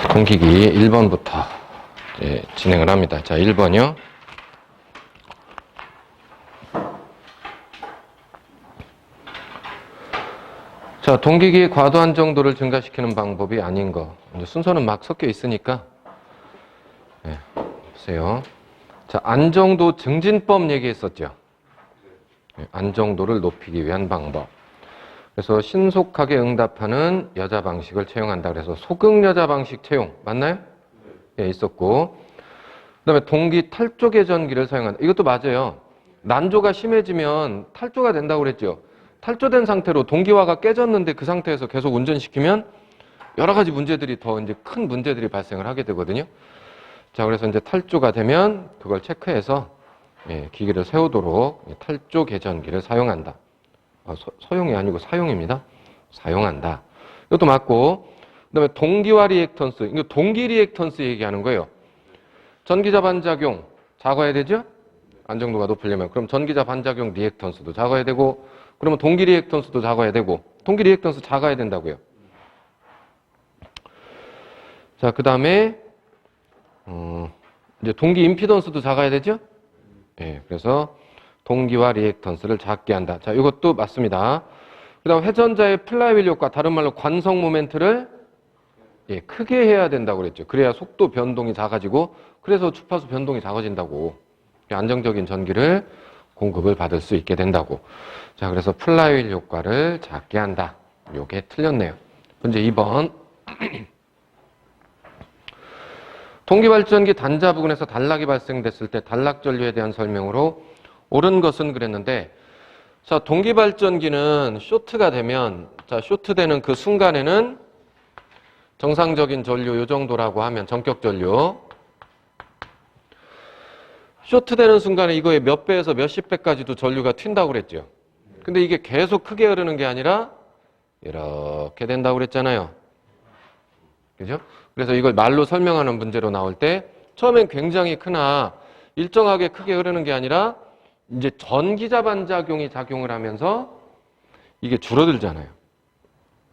동기기 1번부터 진행을 합니다. 자, 1번이요. 자, 동기기의 과도한 정도를 증가시키는 방법이 아닌 거. 이제 순서는 막 섞여 있으니까. 보세요. 자, 안정도 증진법 얘기했었죠. 안정도를 높이기 위한 방법. 그래서 신속하게 응답하는 여자 방식을 채용한다. 그래서 소극 여자 방식 채용. 맞나요? 예, 있었고. 그 다음에 동기 탈조 개전기를 사용한다. 이것도 맞아요. 난조가 심해지면 탈조가 된다고 그랬죠. 탈조된 상태로 동기화가 깨졌는데 그 상태에서 계속 운전시키면 여러 가지 문제들이 더 이제 큰 문제들이 발생을 하게 되거든요. 자, 그래서 이제 탈조가 되면 그걸 체크해서 기기를 세우도록 탈조 개전기를 사용한다. 소용이 아니고 사용입니다. 사용한다. 이것도 맞고, 그 다음에 동기화 리액턴스. 이거 동기 리액턴스 얘기하는 거예요. 전기자 반작용 작아야 되죠? 안정도가 높으려면. 그럼 전기자 반작용 리액턴스도 작아야 되고, 그러면 동기 리액턴스도 작아야 되고, 동기 리액턴스 작아야 된다고요. 자, 그 다음에, 이제 동기 임피던스도 작아야 되죠? 예, 그래서 동기화 리액턴스를 작게 한다. 자, 이것도 맞습니다. 그 다음 회전자의 플라이휠 효과, 다른 말로 관성 모멘트를 크게 해야 된다고 그랬죠. 그래야 속도 변동이 작아지고, 그래서 주파수 변동이 작아진다고. 안정적인 전기를 공급을 받을 수 있게 된다고. 자, 그래서 플라이휠 효과를 작게 한다. 요게 틀렸네요. 문제 2번. 동기발전기 단자 부근에서 단락이 발생됐을 때 단락 전류에 대한 설명으로 옳은 것은 그랬는데, 자, 동기발전기는 쇼트가 되면, 자, 쇼트되는 그 순간에는 정상적인 전류 요 정도라고 하면 전격 전류. 쇼트되는 순간에 이거의 몇 배에서 몇십 배까지도 전류가 튄다고 그랬죠. 근데 이게 계속 크게 흐르는 게 아니라 이렇게 된다고 그랬잖아요. 그죠? 그래서 이걸 말로 설명하는 문제로 나올 때 처음엔 굉장히 크나 일정하게 크게 흐르는 게 아니라 이제 전기자 반작용이 작용을 하면서 이게 줄어들잖아요.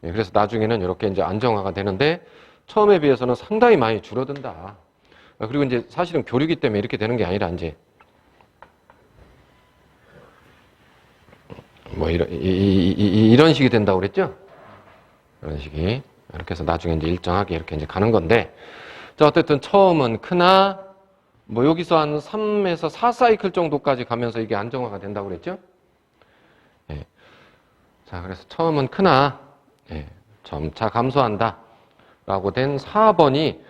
그래서 나중에는 이렇게 이제 안정화가 되는데 처음에 비해서는 상당히 많이 줄어든다. 그리고 이제 사실은 교류기 때문에 이렇게 되는 게 아니라 이제 뭐 이런 식이 된다고 그랬죠? 이런 식이. 이렇게 해서 나중에 이제 일정하게 이렇게 이제 가는 건데, 자, 어쨌든 처음은 크나, 뭐 여기서 한 3에서 4사이클 정도까지 가면서 이게 안정화가 된다고 그랬죠? 예. 자, 그래서 처음은 크나, 점차 감소한다. 라고 된 4번이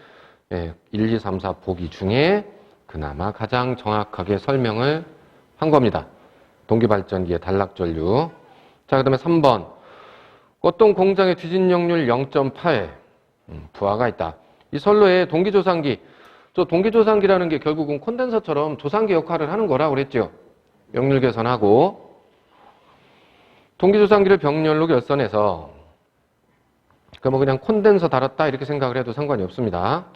1, 2, 3, 4 보기 중에 그나마 가장 정확하게 설명을 한 겁니다. 동기발전기의 단락전류. 자, 그 다음에 3번. 어떤 공장의 뒤진력률 0.8 부하가 있다. 이 선로에 동기조상기, 저 동기조상기라는 게 결국은 콘덴서처럼 조상기 역할을 하는 거라고 그랬죠. 역률 개선하고 동기조상기를 병렬로 결선해서 그냥 콘덴서 달았다 이렇게 생각을 해도 상관이 없습니다.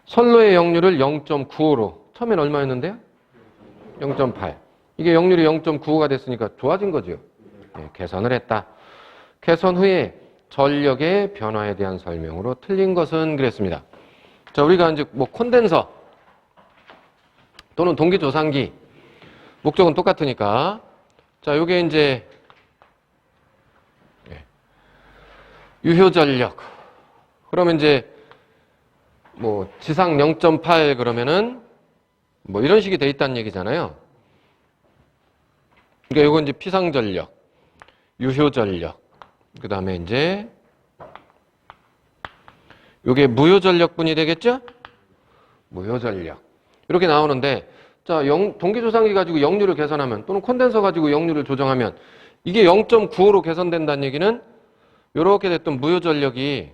선로의 역률을 0.95로 처음엔 얼마였는데요? 0.8. 이게 역률이 0.95가 됐으니까 좋아진 거죠. 개선을 했다. 개선 후에 전력의 변화에 대한 설명으로 틀린 것은 그랬습니다. 자, 우리가 이제 뭐 콘덴서 또는 동기조상기 목적은 똑같으니까, 자, 요게 이제 유효전력. 그러면 이제 뭐 지상 0.8 그러면은 뭐 이런 식이 돼 있다는 얘기잖아요. 그러니까 요건 이제 피상전력, 유효전력. 그 다음에 이제 요게 무효전력분이 되겠죠? 무효전력. 이렇게 나오는데, 자, 동기조상기 가지고 역률을 개선하면 또는 콘덴서 가지고 역률을 조정하면 이게 0.95로 개선된다는 얘기는 요렇게 됐던 무효전력이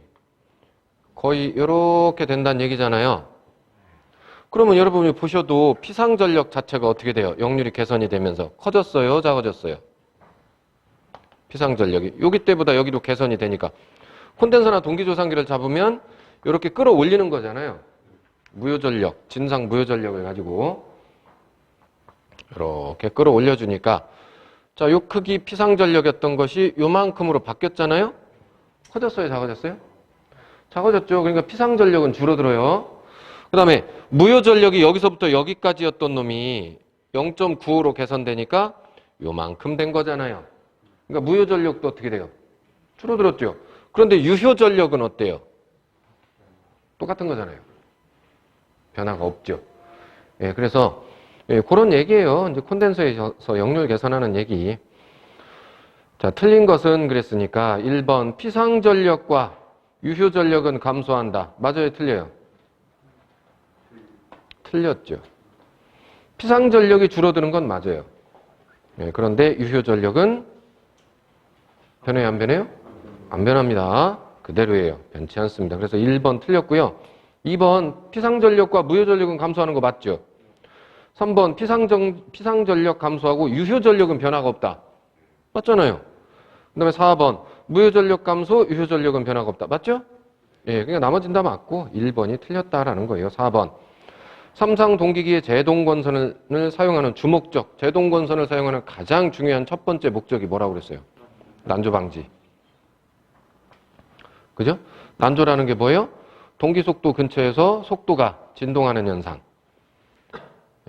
거의 요렇게 된다는 얘기잖아요. 그러면 여러분이 보셔도 피상전력 자체가 어떻게 돼요? 역률이 개선이 되면서 커졌어요? 작아졌어요? 피상전력이. 여기 때보다 여기도 개선이 되니까 콘덴서나 동기조상기를 잡으면 이렇게 끌어올리는 거잖아요. 무효전력, 진상 무효전력을 가지고 이렇게 끌어올려주니까, 자, 요 크기 피상전력이었던 것이 요만큼으로 바뀌었잖아요. 커졌어요? 작아졌어요? 작아졌죠. 그러니까 피상전력은 줄어들어요. 그 다음에 무효전력이 여기서부터 여기까지였던 놈이 0.95로 개선되니까 요만큼 된 거잖아요. 그러니까 무효전력도 어떻게 돼요? 줄어들었죠. 그런데 유효전력은 어때요? 똑같은 거잖아요. 변화가 없죠. 예, 그래서 예, 그런 얘기예요. 이제 콘덴서에서 역률 개선하는 얘기. 자, 틀린 것은 그랬으니까 1번 피상전력과 유효전력은 감소한다. 맞아요, 틀려요? 틀렸죠. 피상전력이 줄어드는 건 맞아요. 예, 그런데 유효전력은 변해요, 안 변해요? 안 변합니다. 그대로예요. 변치 않습니다. 그래서 1번 틀렸고요. 2번 피상전력과 무효전력은 감소하는 거 맞죠? 3번 피상전력 감소하고 유효전력은 변화가 없다. 맞잖아요. 그 다음에 4번 무효전력 감소, 유효전력은 변화가 없다. 맞죠? 예, 그러니까 나머진 다 맞고 1번이 틀렸다라는 거예요. 4번. 삼상 동기기의 제동건선을 사용하는 주목적, 제동건선을 사용하는 가장 중요한 첫 번째 목적이 뭐라고 그랬어요? 난조 방지. 그죠? 난조라는 게 뭐예요? 동기속도 근처에서 속도가 진동하는 현상.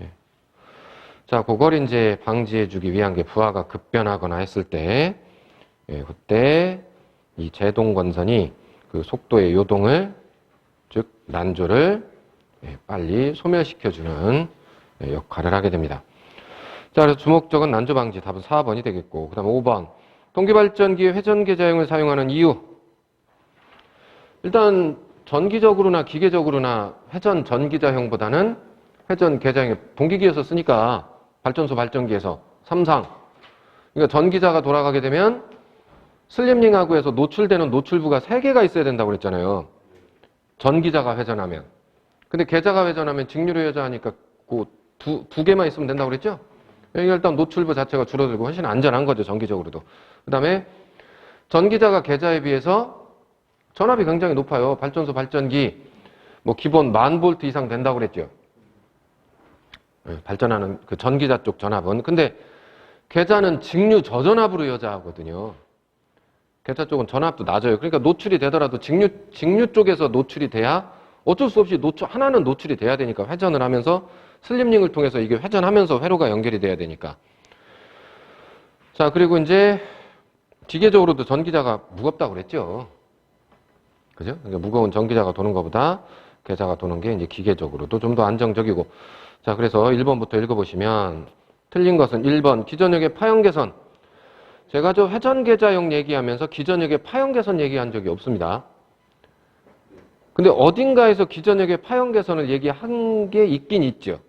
예. 자, 그걸 이제 방지해주기 위한 게 부하가 급변하거나 했을 때, 예, 그때 이 제동건선이 그 속도의 요동을, 즉 난조를 빨리 소멸시켜주는 역할을 하게 됩니다. 자, 그래서 주목적은 난조 방지, 답은 4번이 되겠고, 그 다음 5번. 동기발전기의 회전계좌형을 사용하는 이유. 일단 전기적으로나 기계적으로나 회전 전기자형보다는 회전 계좌형, 동기기에서 쓰니까 발전소 발전기에서 삼상. 그러니까 전기자가 돌아가게 되면 슬립링하고 해서 노출되는 노출부가 3개가 있어야 된다고 그랬잖아요. 전기자가 회전하면. 근데 계좌가 회전하면 직류로 회전하니까 그 두 개만 있으면 된다고 그랬죠? 일단 노출부 자체가 줄어들고 훨씬 안전한 거죠, 전기적으로도. 그 다음에 전기자가 계좌에 비해서 전압이 굉장히 높아요. 발전소 발전기 뭐 기본 10,000V 이상 된다고 그랬죠. 발전하는 그 전기자 쪽 전압은. 근데 계좌는 직류 저전압으로 여자하거든요. 계좌 쪽은 전압도 낮아요. 그러니까 노출이 되더라도 직류 쪽에서 노출이 돼야 어쩔 수 없이 하나는 노출이 돼야 되니까 회전을 하면서 슬립링을 통해서 이게 회전하면서 회로가 연결이 돼야 되니까. 자, 그리고 이제 기계적으로도 전기자가 무겁다고 그랬죠. 그죠? 그러니까 무거운 전기자가 도는 것보다 계좌가 도는 게 이제 기계적으로도 좀 더 안정적이고. 자, 그래서 1번부터 읽어보시면 틀린 것은 1번 기전역의 파형 개선. 제가 저 회전 계좌형 얘기하면서 기전역의 파형 개선 얘기한 적이 없습니다. 근데 어딘가에서 기전역의 파형 개선을 얘기한 게 있긴 있죠.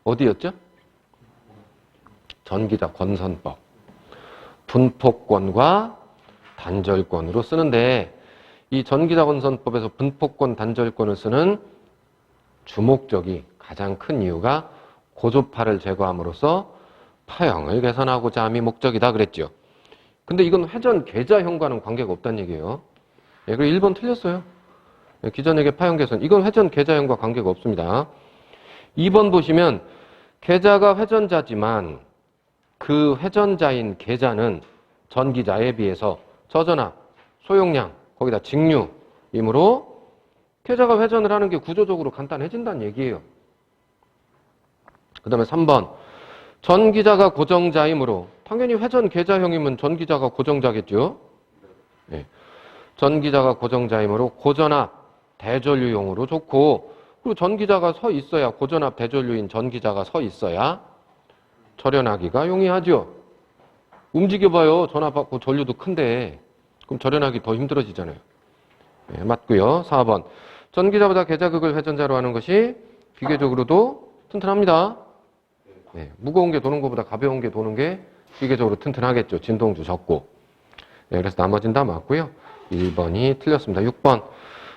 어디였죠? 전기자 권선법. 분포권과 단절권으로 쓰는데 이 전기자 권선법에서 분포권, 단절권을 쓰는 주목적이 가장 큰 이유가 고조파를 제거함으로써 파형을 개선하고자 함이 목적이다 그랬죠. 근데 이건 회전 계좌형과는 관계가 없다는 얘기예요. 예, 그리고 1번 틀렸어요. 예, 기전역의 파형 개선. 이건 회전 계좌형과 관계가 없습니다. 2번 보시면 계좌가 회전자지만 그 회전자인 계좌는 전기자에 비해서 저전압, 소용량, 거기다 직류이므로 계좌가 회전을 하는 게 구조적으로 간단해진다는 얘기예요. 그 다음에 3번. 전기자가 고정자이므로 당연히 회전 계좌형이면 전기자가 고정자겠죠. 네. 전기자가 고정자이므로 고전압, 대전류용으로 좋고 그리고 전기자가 서 있어야 고전압 대전류인 전기자가 서 있어야 절연하기가 용이하죠. 움직여봐요. 전압받고 전류도 큰데 그럼 절연하기 더 힘들어지잖아요. 네, 맞고요. 4번. 전기자보다 계좌극을 회전자로 하는 것이 기계적으로도 튼튼합니다. 네, 무거운 게 도는 것보다 가벼운 게 도는 게 기계적으로 튼튼하겠죠. 진동도 적고. 네, 그래서 나머진 다 맞고요. 1번이 틀렸습니다. 6번.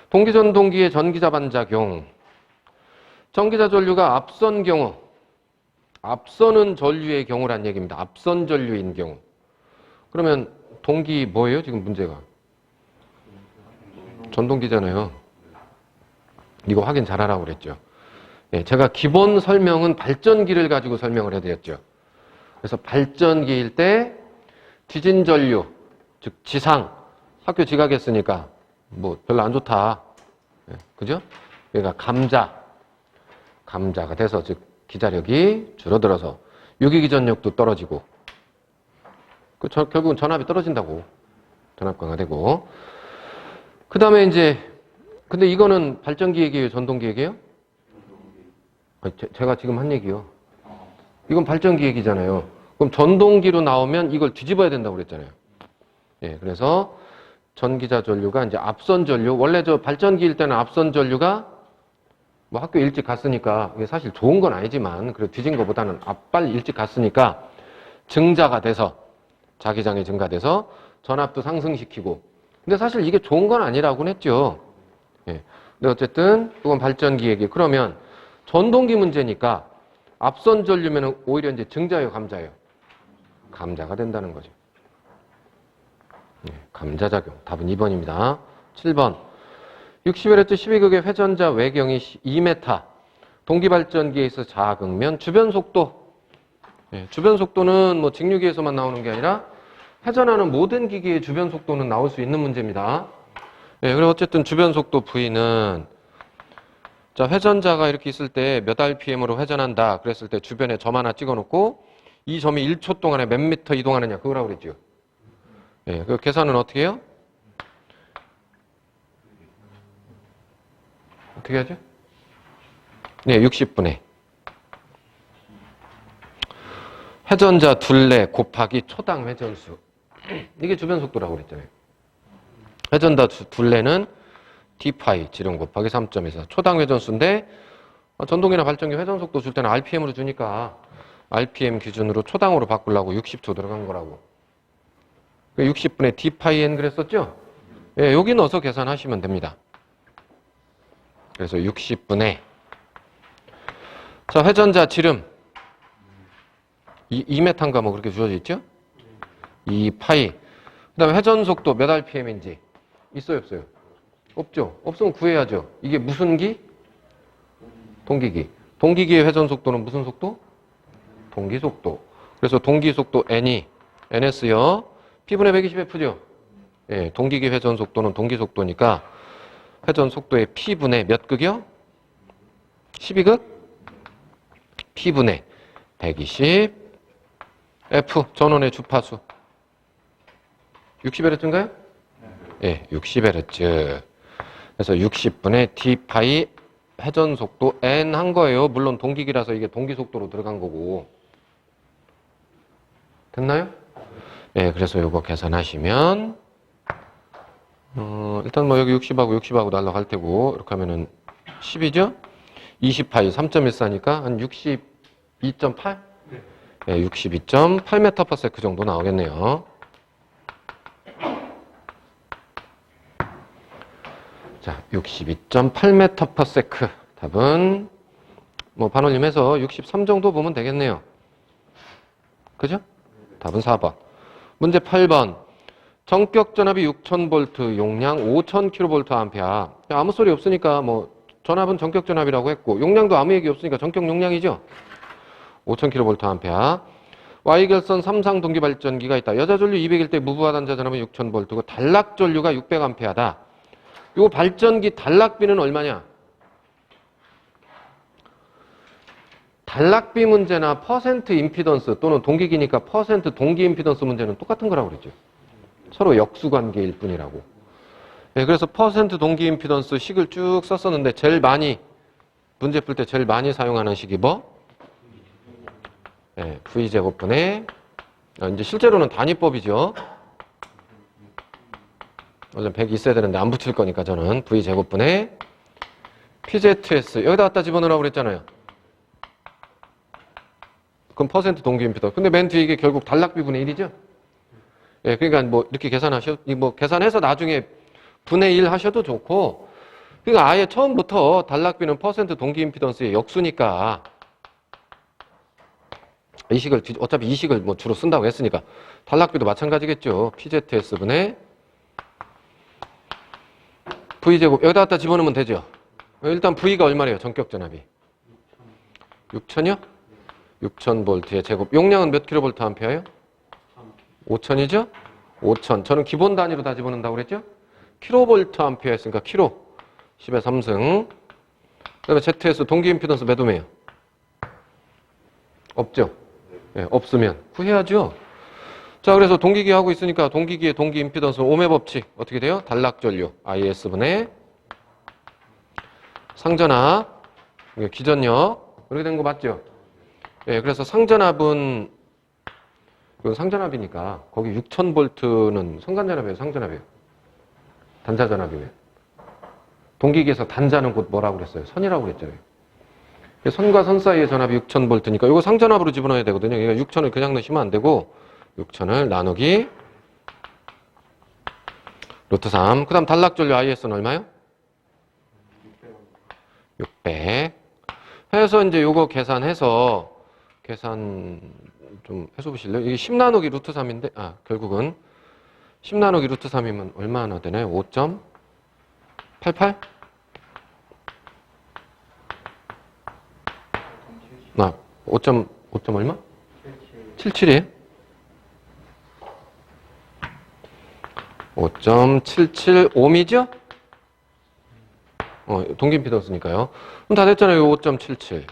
동기전동기의 전기자 반작용. 전기자 전류가 앞선 경우, 앞서는 전류의 경우란 얘기입니다. 앞선 전류인 경우. 그러면 동기 뭐예요? 지금 문제가? 전동기잖아요. 이거 확인 잘하라고 그랬죠. 예, 제가 기본 설명은 발전기를 가지고 설명을 해드렸죠. 그래서 발전기일 때 지진 전류, 즉 지상, 학교 지각했으니까 뭐 별로 안 좋다. 그죠? 그러니까 감자가 돼서 즉 기자력이 줄어들어서 유기기전력도 떨어지고 결국은 전압이 떨어진다고. 전압 강화되고. 그 다음에 이제 근데 이거는 발전기 얘기예요? 전동기 얘기예요? 제가 지금 한 얘기요. 이건 발전기 얘기잖아요. 그럼 전동기로 나오면 이걸 뒤집어야 된다고 그랬잖아요. 예, 그래서 전기자 전류가 이제 앞선 전류, 원래 저 발전기일 때는 앞선 전류가 뭐 학교 일찍 갔으니까 이게 사실 좋은 건 아니지만 그래도 뒤진 것보다는 빨리 일찍 갔으니까 증자가 돼서 자기장이 증가돼서 전압도 상승시키고. 근데 사실 이게 좋은 건 아니라고는 했죠. 예. 근데 어쨌든 이건 발전기 얘기. 그러면 전동기 문제니까 앞선 전류면은 오히려 이제 증자예요, 감자예요? 감자가 된다는 거죠. 예, 감자작용. 답은 2번입니다. 7번. 60Hz 12극의 회전자 외경이 2m. 동기발전기에 있어 자극면 주변 속도. 예, 주변 속도는 뭐 직류기에서만 나오는 게 아니라 회전하는 모든 기기의 주변 속도는 나올 수 있는 문제입니다. 예, 그리고 어쨌든 주변 속도 V는 자, 회전자가 이렇게 있을 때 몇 RPM으로 회전한다. 그랬을 때 주변에 점 하나 찍어 놓고 이 점이 1초 동안에 몇 미터 이동하느냐. 그거라고 그랬죠. 예, 그 계산은 어떻게 해요? 어떻게 하죠? 네, 60분의 회전자 둘레 곱하기 초당 회전수. 이게 주변 속도라고 그랬잖아요. 회전자 둘레는 d파이 지름 곱하기 3.24 초당 회전수인데 전동이나 발전기 회전 속도 줄 때는 RPM으로 주니까 RPM 기준으로 초당으로 바꾸려고 60초 들어간 거라고. 60분의 d파이 n 그랬었죠? 예, 여기 넣어서 계산하시면 됩니다. 그래서 60분의 자, 회전자 지름 2m인가 뭐 그렇게 주어져 있죠? 2파이. 그 다음에 회전 속도 몇 RPM인지 있어요, 없어요? 없죠? 없으면 구해야죠. 이게 무슨 기? 동기기. 동기기의 회전 속도는 무슨 속도? 동기 속도. 그래서 동기 속도 n이 ns요. P분의 120F죠? 예, 동기기 회전 속도는 동기 속도니까 회전 속도의 P분의 몇 극이요? 12극? P분의 120 F 전원의 주파수 60Hz인가요? 예, 60Hz. 그래서 60분의 d파이 회전 속도 n 한 거예요. 물론 동기기라서 이게 동기 속도로 들어간 거고. 됐나요? 예, 그래서 이거 계산하시면 일단 뭐 여기 60하고 60하고 날라갈 테고 이렇게 하면은 10이죠? 20파이 3.14니까 한 62.8? 네, 62.8m/s 정도 나오겠네요. 자, 62.8m/s. 답은 뭐 반올림 해서 63 정도 보면 되겠네요. 그죠? 답은 4번. 문제 8번. 전격 전압이 6000V, 용량 5000kVA. 아무 소리 없으니까 뭐 전압은 전격 전압이라고 했고 용량도 아무 얘기 없으니까 전격 용량이죠. 5000kVA. Y결선 3상 동기 발전기가 있다. 여자 전류 200일 때 무부하 단자 전압은 6000V고 단락 전류가 600A다. 요 발전기 단락비는 얼마냐? 단락비 문제나 퍼센트 임피던스 또는 동기기니까 퍼센트 동기 임피던스 문제는 똑같은 거라고 그러죠. 서로 역수관계일 뿐이라고. 네, 그래서 퍼센트 동기 임피던스 식을 쭉 썼었는데 제일 많이 문제 풀 때 제일 많이 사용하는 식이 뭐? 네, V제곱분의 이제 실제로는 단위법이죠. 원래 100이 있어야 되는데 안 붙일 거니까 저는 V제곱분의 PZS 여기다 갖다 집어넣으라고 그랬잖아요. 그럼 퍼센트 동기 임피던스. 근데 맨 뒤에 이게 결국 단락비분의 1이죠. 예, 그러니까 뭐 이렇게 뭐 계산해서 나중에 분의 1 하셔도 좋고, 그러니까 아예 처음부터 단락비는 퍼센트 동기 임피던스의 역수니까 이 식을 어차피 이 식을 뭐 주로 쓴다고 했으니까 단락비도 마찬가지겠죠. PZS분의 V제곱 여기다 갖다 집어넣으면 되죠. 일단 V가 얼마래요? 전격 전압이 6000이요? 6000V의 제곱. 용량은 몇 kVA예요? 5000이죠? 5000. 저는 기본 단위로 다 집어넣는다고 그랬죠? kVA 했으니까 키로. 10의 3승. 그 다음에 ZS 동기 임피던스 몇 옴이에요? 없죠? 네, 없으면 구해야죠. 자, 그래서 동기기 하고 있으니까 동기기의 동기 임피던스 옴의 법칙 어떻게 돼요? 단락전류 IS분의 상전압 기전력 그렇게 된 거 맞죠? 예, 그래서 상전압은 이건 상전압이니까 거기 6000V는 성간전압이에요, 상전압이에요? 단자전압이에요. 동기기에서 단자는 곧 뭐라고 그랬어요? 선이라고 그랬잖아요. 선과 선 사이의 전압이 6000V니까 이거 상전압으로 집어넣어야 되거든요. 그러니까 6000을 그냥 넣으시면 안 되고 6000을 나누기 루트 3. 그 다음 단락전류 IS는 얼마요? 600. 해서 이제 요거 계산 좀 해서 보실래요? 이게 10 나누기 루트 3인데, 결국은 10 나누기 루트 3이면 얼마나 되나요? 5.88? 5 얼마? 77이에요? 5.77옴이죠? 동기 임피던스니까요. 그럼 다 됐잖아요. 5.77.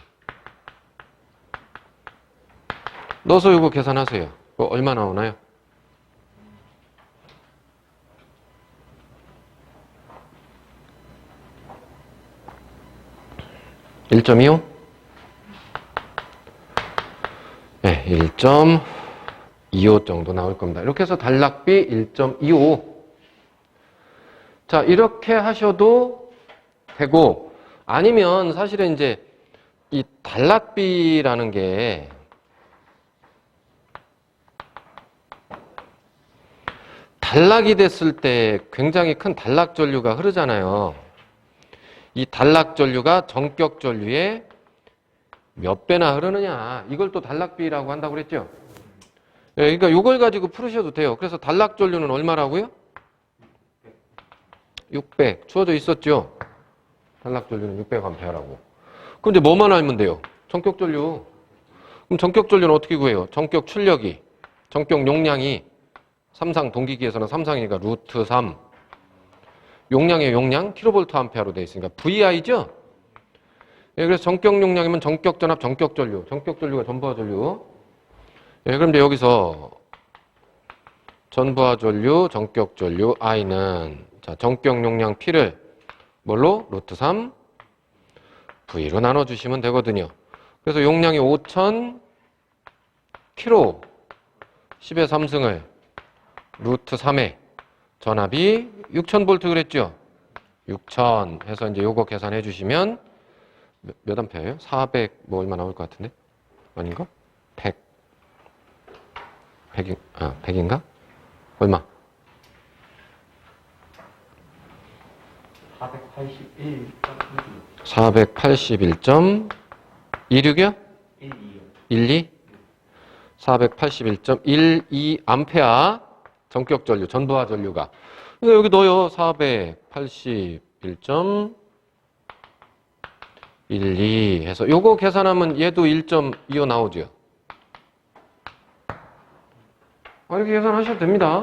넣어서 이거 계산하세요. 이거 얼마 나오나요? 1.25? 네, 1.25 정도 나올 겁니다. 이렇게 해서 단락비 1.25. 자, 이렇게 하셔도 되고, 아니면 사실은 이제 이 단락비라는 게 단락이 됐을 때 굉장히 큰 단락 전류가 흐르잖아요. 이 단락 전류가 전격 전류의 몇 배나 흐르느냐. 이걸 또 단락비라고 한다고 그랬죠. 네, 그러니까 이걸 가지고 풀으셔도 돼요. 그래서 단락 전류는 얼마라고요? 600. 주어져 있었죠. 단락 전류는 600A라고. 그럼 이제 뭐만 알면 돼요? 전격 전류. 그럼 전격 전류는 어떻게 구해요? 전격 출력이, 전격 용량이 3상 동기기에서는 3상이니까 루트 3. 용량의 용량 킬로볼트 암페어로 되어 있으니까 VI죠? 예, 그래서 전격 용량이면 전격 전압, 전격 전류. 전격 전류가 전부하 전류. 예, 그럼 이제 여기서 전부하 전류, 전격 전류 I는 자, 전격 용량 P를 뭘로? 루트 3 V로 나눠주시면 되거든요. 그래서 용량이 5000 킬로 10의 3승을 루트 3에 전압이 6000V 그랬죠? 6000 해서 이제 요거 계산해 주시면 몇 암페어예요? 400 뭐 얼마 나올 것 같은데? 아닌가? 100인가? 얼마? 481.26이요? 12? 481.12 암페어 전격 전류, 전부하 전류가. 그러니까 여기 넣어요. 481.12 해서 요거 계산하면 얘도 1.25 나오죠. 이렇게 계산하셔도 됩니다.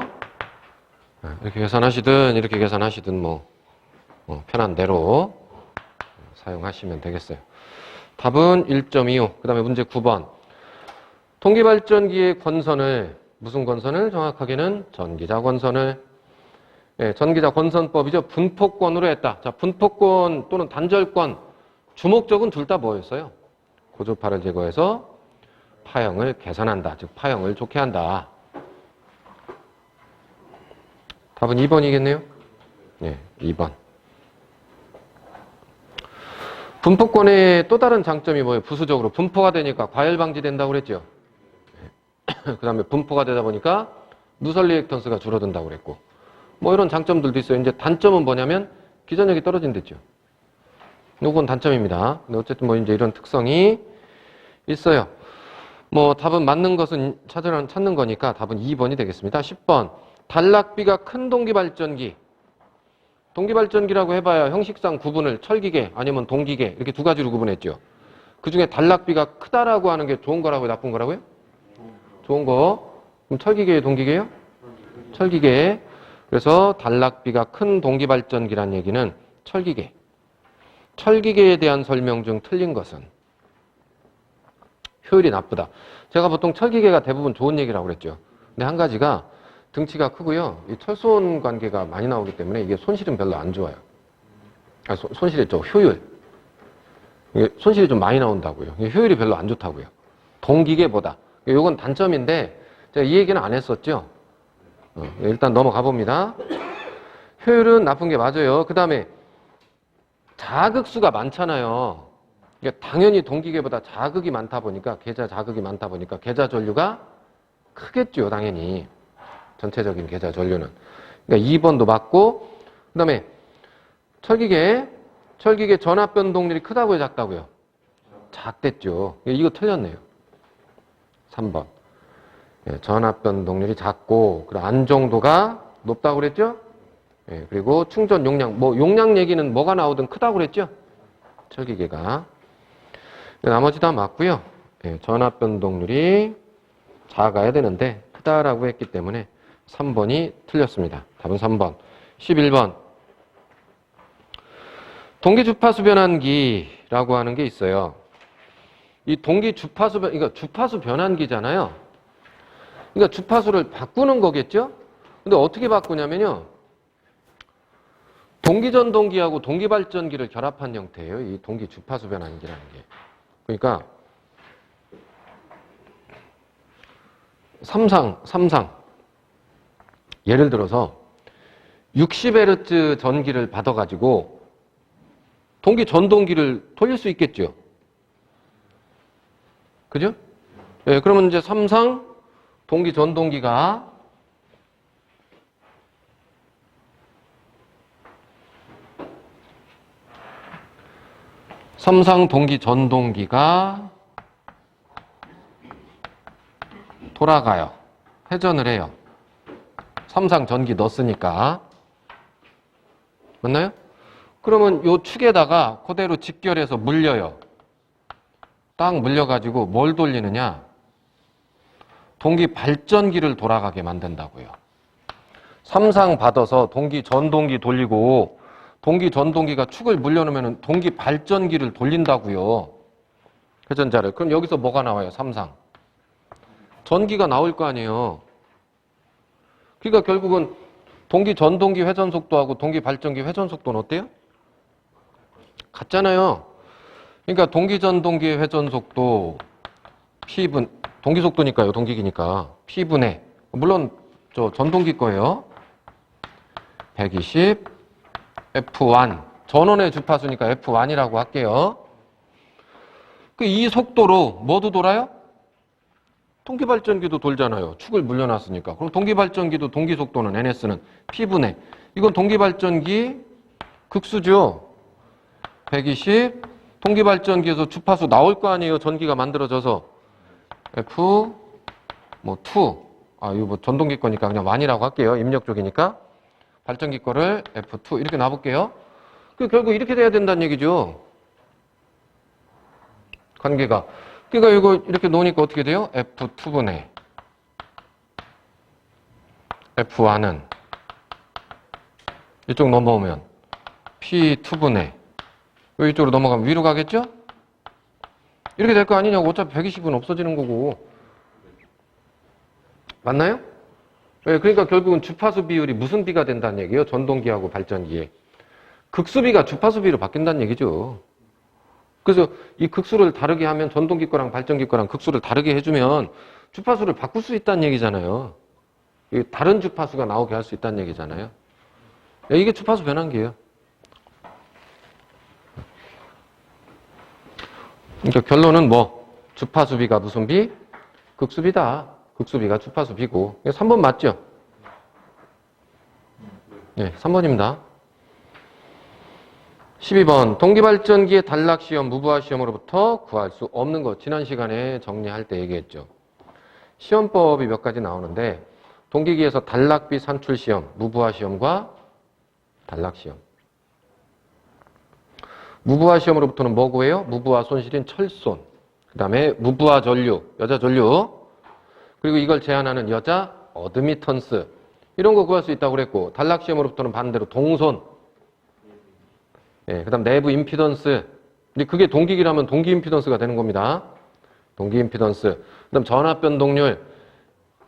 이렇게 계산하시든 이렇게 계산하시든 뭐 편한 대로 사용하시면 되겠어요. 답은 1.25. 그 다음에 문제 9번. 동기발전기의 권선을 무슨 권선을? 정확하게는 전기자 권선을. 예, 전기자 권선법이죠. 분포권으로 했다. 자, 분포권 또는 단절권. 주목적은 둘 다 뭐였어요? 고주파를 제거해서 파형을 개선한다. 즉 파형을 좋게 한다. 답은 2번이겠네요. 네, 2번. 분포권의 또 다른 장점이 뭐예요? 부수적으로 분포가 되니까 과열 방지된다고 그랬죠. 그 다음에 분포가 되다 보니까 누설 리액턴스가 줄어든다고 그랬고 뭐 이런 장점들도 있어요. 이제 단점은 뭐냐면 기전력이 떨어진댔죠. 요건 단점입니다. 근데 어쨌든 뭐 이제 이런 특성이 있어요. 뭐 답은 맞는 것은 찾는 거니까 답은 2번이 되겠습니다. 10번. 단락비가 큰 동기발전기. 동기발전기라고 해봐야 형식상 구분을 철기계 아니면 동기계 이렇게 두 가지로 구분했죠. 그 중에 단락비가 크다라고 하는 게 좋은 거라고요? 나쁜 거라고요? 좋은 거. 그럼 철기계예요? 동기계예요? 철기계. 그래서 단락비가 큰 동기발전기란 얘기는 철기계. 철기계에 대한 설명 중 틀린 것은? 효율이 나쁘다. 제가 보통 철기계가 대부분 좋은 얘기라고 그랬죠. 근데 한 가지가 등치가 크고요. 이 철손 관계가 많이 나오기 때문에 이게 손실은 별로 안 좋아요. 손실이 효율. 이게 손실이 좀 많이 나온다고요. 이게 효율이 별로 안 좋다고요. 동기계보다. 이건 단점인데 제가 이 얘기는 안 했었죠. 일단 넘어가 봅니다. 효율은 나쁜 게 맞아요. 그 다음에 자극수가 많잖아요. 당연히 동기계보다 자극이 많다 보니까, 계좌 자극이 많다 보니까 계좌 전류가 크겠죠, 당연히. 전체적인 계좌 전류는. 그러니까 2번도 맞고, 그 다음에 철기계 전압 변동률이 크다고요, 작다고요? 작댔죠. 이거 틀렸네요. 3번. 전압 변동률이 작고, 그리고 안정도가 높다고 그랬죠? 그리고 충전 용량, 용량 얘기는 뭐가 나오든 크다고 그랬죠? 철기계가. 나머지 다 맞고요. 전압 변동률이 작아야 되는데 크다라고 했기 때문에 3번이 틀렸습니다. 답은 3번. 11번. 동기 주파수 변환기라고 하는 게 있어요. 이 동기 주파수 그러니까 주파수 변환기잖아요. 그러니까 주파수를 바꾸는 거겠죠? 근데 어떻게 바꾸냐면요. 동기전동기하고 동기발전기를 결합한 형태예요. 이 동기 주파수 변환기라는 게. 그러니까 삼상 예를 들어서 60Hz 전기를 받아가지고 동기 전동기를 돌릴 수 있겠죠. 그죠? 그러면 이제 삼상 동기 전동기가 돌아가요. 회전을 해요. 삼상 전기 넣었으니까. 맞나요? 그러면 요 축에다가 그대로 직결해서 물려요. 딱 물려가지고 뭘 돌리느냐? 동기 발전기를 돌아가게 만든다고요. 삼상 받아서 동기 전동기 돌리고 동기 전동기가 축을 물려놓으면 동기 발전기를 돌린다고요. 회전자를. 그럼 여기서 뭐가 나와요? 삼상. 전기가 나올 거 아니에요. 그러니까 결국은 동기 전동기 회전 속도하고 동기 발전기 회전 속도는 어때요? 같잖아요. 그러니까 동기 전동기의 회전 속도 P분 동기 속도니까요. 동기기니까 P분의 물론 저 전동기 거예요. 120 F1 전원의 주파수니까 F1이라고 할게요. 이 속도로 뭐도 돌아요? 동기발전기도 돌잖아요. 축을 물려놨으니까. 그럼 동기발전기도 동기속도는 NS는 P분의 이건 동기발전기 극수죠. 120 동기발전기에서 주파수 나올 거 아니에요. 전기가 만들어져서 F 2 이거 전동기 거니까 그냥 1이라고 할게요. 입력 쪽이니까 발전기 거를 F2 이렇게 놔볼게요. 결국 이렇게 돼야 된다는 얘기죠. 관계가. 그러니까 이거 이렇게 놓으니까 어떻게 돼요? F2분의 F1은 이쪽 넘어오면 P2분의 이쪽으로 넘어가면 위로 가겠죠? 이렇게 될 거 아니냐고. 어차피 120은 없어지는 거고. 맞나요? 그러니까 결국은 주파수 비율이 무슨 비가 된다는 얘기예요? 전동기하고 발전기에. 극수비가 주파수 비로 바뀐다는 얘기죠. 그래서 이 극수를 다르게 하면 전동기 거랑 발전기 거랑 극수를 다르게 해주면 주파수를 바꿀 수 있다는 얘기잖아요. 다른 주파수가 나오게 할 수 있다는 얘기잖아요. 이게 주파수 변환기예요. 그러니까 결론은 주파수비가 무슨 비? 극수비다. 극수비가 주파수비고. 3번 맞죠? 네, 3번입니다. 12번 동기발전기의 단락시험, 무부하시험으로부터 구할 수 없는 것. 지난 시간에 정리할 때 얘기했죠. 시험법이 몇 가지 나오는데 동기기에서 단락비 산출시험, 무부하시험과 단락시험. 무부하시험으로부터는 뭐 구해요? 무부하 손실인 철손, 그 다음에 무부하 전류, 여자 전류, 그리고 이걸 제한하는 여자 어드미턴스 이런 거 구할 수 있다고 그랬고 단락시험으로부터는 반대로 동손, 예, 그 다음 내부 임피던스. 근데 그게 동기기라면 동기 임피던스가 되는 겁니다. 동기 임피던스. 그 다음 전압 변동률.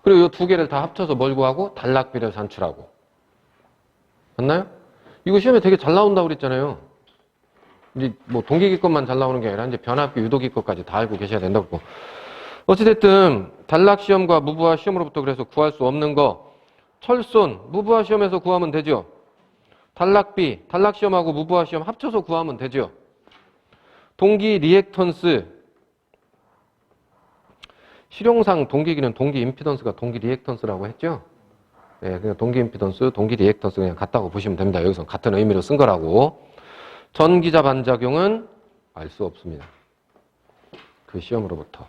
그리고 이 두 개를 다 합쳐서 뭘 구하고? 단락비를 산출하고. 맞나요? 이거 시험에 되게 잘 나온다고 그랬잖아요. 이제 뭐 동기기 것만 잘 나오는 게 아니라 이제 변압기, 유도기 것까지 다 알고 계셔야 된다고. 어찌됐든 단락 시험과 무부하 시험으로부터 그래서 구할 수 없는 거 철손, 무부하 시험에서 구하면 되죠. 단락비, 단락 시험하고 무부하 시험 합쳐서 구하면 되죠. 동기 리액턴스. 실용상 동기기는 동기 임피던스가 동기 리액턴스라고 했죠. 네, 그냥 동기 임피던스, 동기 리액턴스 그냥 같다고 보시면 됩니다. 여기서 같은 의미로 쓴 거라고. 전기자 반작용은 알 수 없습니다. 그 시험으로부터.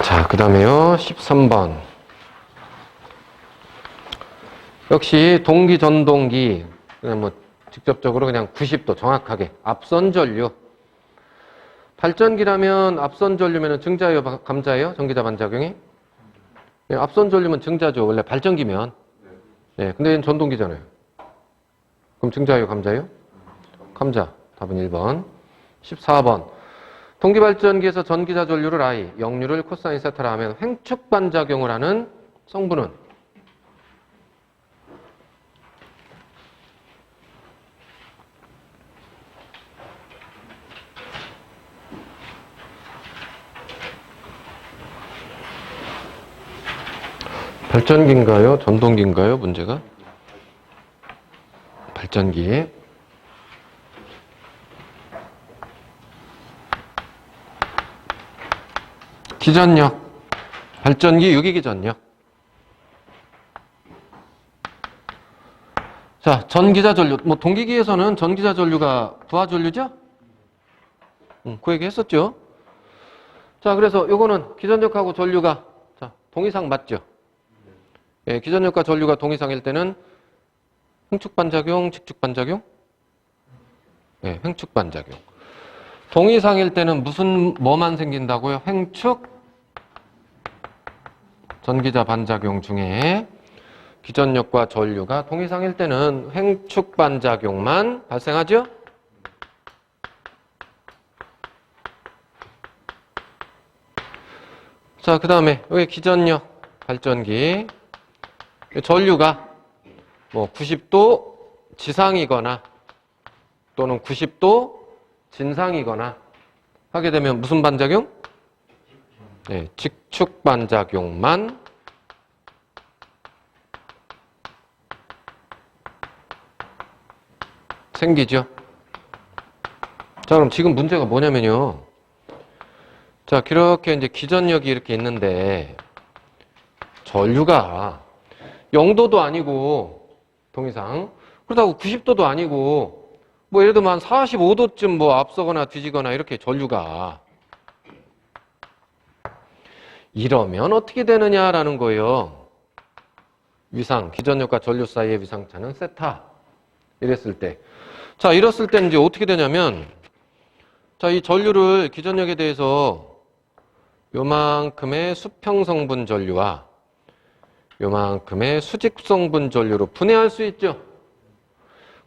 자, 그 다음에요. 13번. 역시 동기, 전동기. 그냥 뭐 직접적으로 그냥 90도 정확하게. 앞선 전류. 발전기라면 앞선 전류면 증자예요, 감자예요? 전기자 반작용이? 네, 앞선 전류면 증자죠. 원래 발전기면. 네, 근데 얘는 전동기잖아요. 그럼 증자예요, 감자예요? 감자. 답은 1번. 14번. 동기발전기에서 전기자 전류를 I, 역류를 코사인 세타라 하면 횡축 반작용을 하는 성분은? 발전기인가요? 전동기인가요? 문제가? 발전기. 기전력. 발전기 유기기전력. 자, 전기자 전류. 뭐 동기기에서는 전기자 전류가 부하 전류죠? 그 얘기 했었죠? 자, 그래서 요거는 기전력하고 전류가 자, 동이상 맞죠? 예, 기전력과 전류가 동이상일 때는 횡축반작용, 직축반작용? 예, 횡축반작용. 동이상일 때는 뭐만 생긴다고요? 횡축, 전기자 반작용 중에 기전력과 전류가 동이상일 때는 횡축반작용만 발생하죠? 자, 그 다음에 여기 기전력, 발전기. 전류가 뭐 90도 지상이거나 또는 90도 진상이거나 하게 되면 무슨 반작용? 네, 직축 반작용만 생기죠. 자, 그럼 지금 문제가 뭐냐면요. 자, 그렇게 이제 기전력이 이렇게 있는데 전류가 0도도 아니고 동이상 그렇다고 90도도 아니고 뭐 예를 들면 한 45도쯤 뭐 앞서거나 뒤지거나 이렇게 전류가 이러면 어떻게 되느냐라는 거예요. 위상, 기전력과 전류 사이의 위상차는 세타. 이랬을 때. 자, 이랬을 때는 이제 어떻게 되냐면 자, 이 전류를 기전력에 대해서 요만큼의 수평성분 전류와 요만큼의 수직성분 전류로 분해할 수 있죠.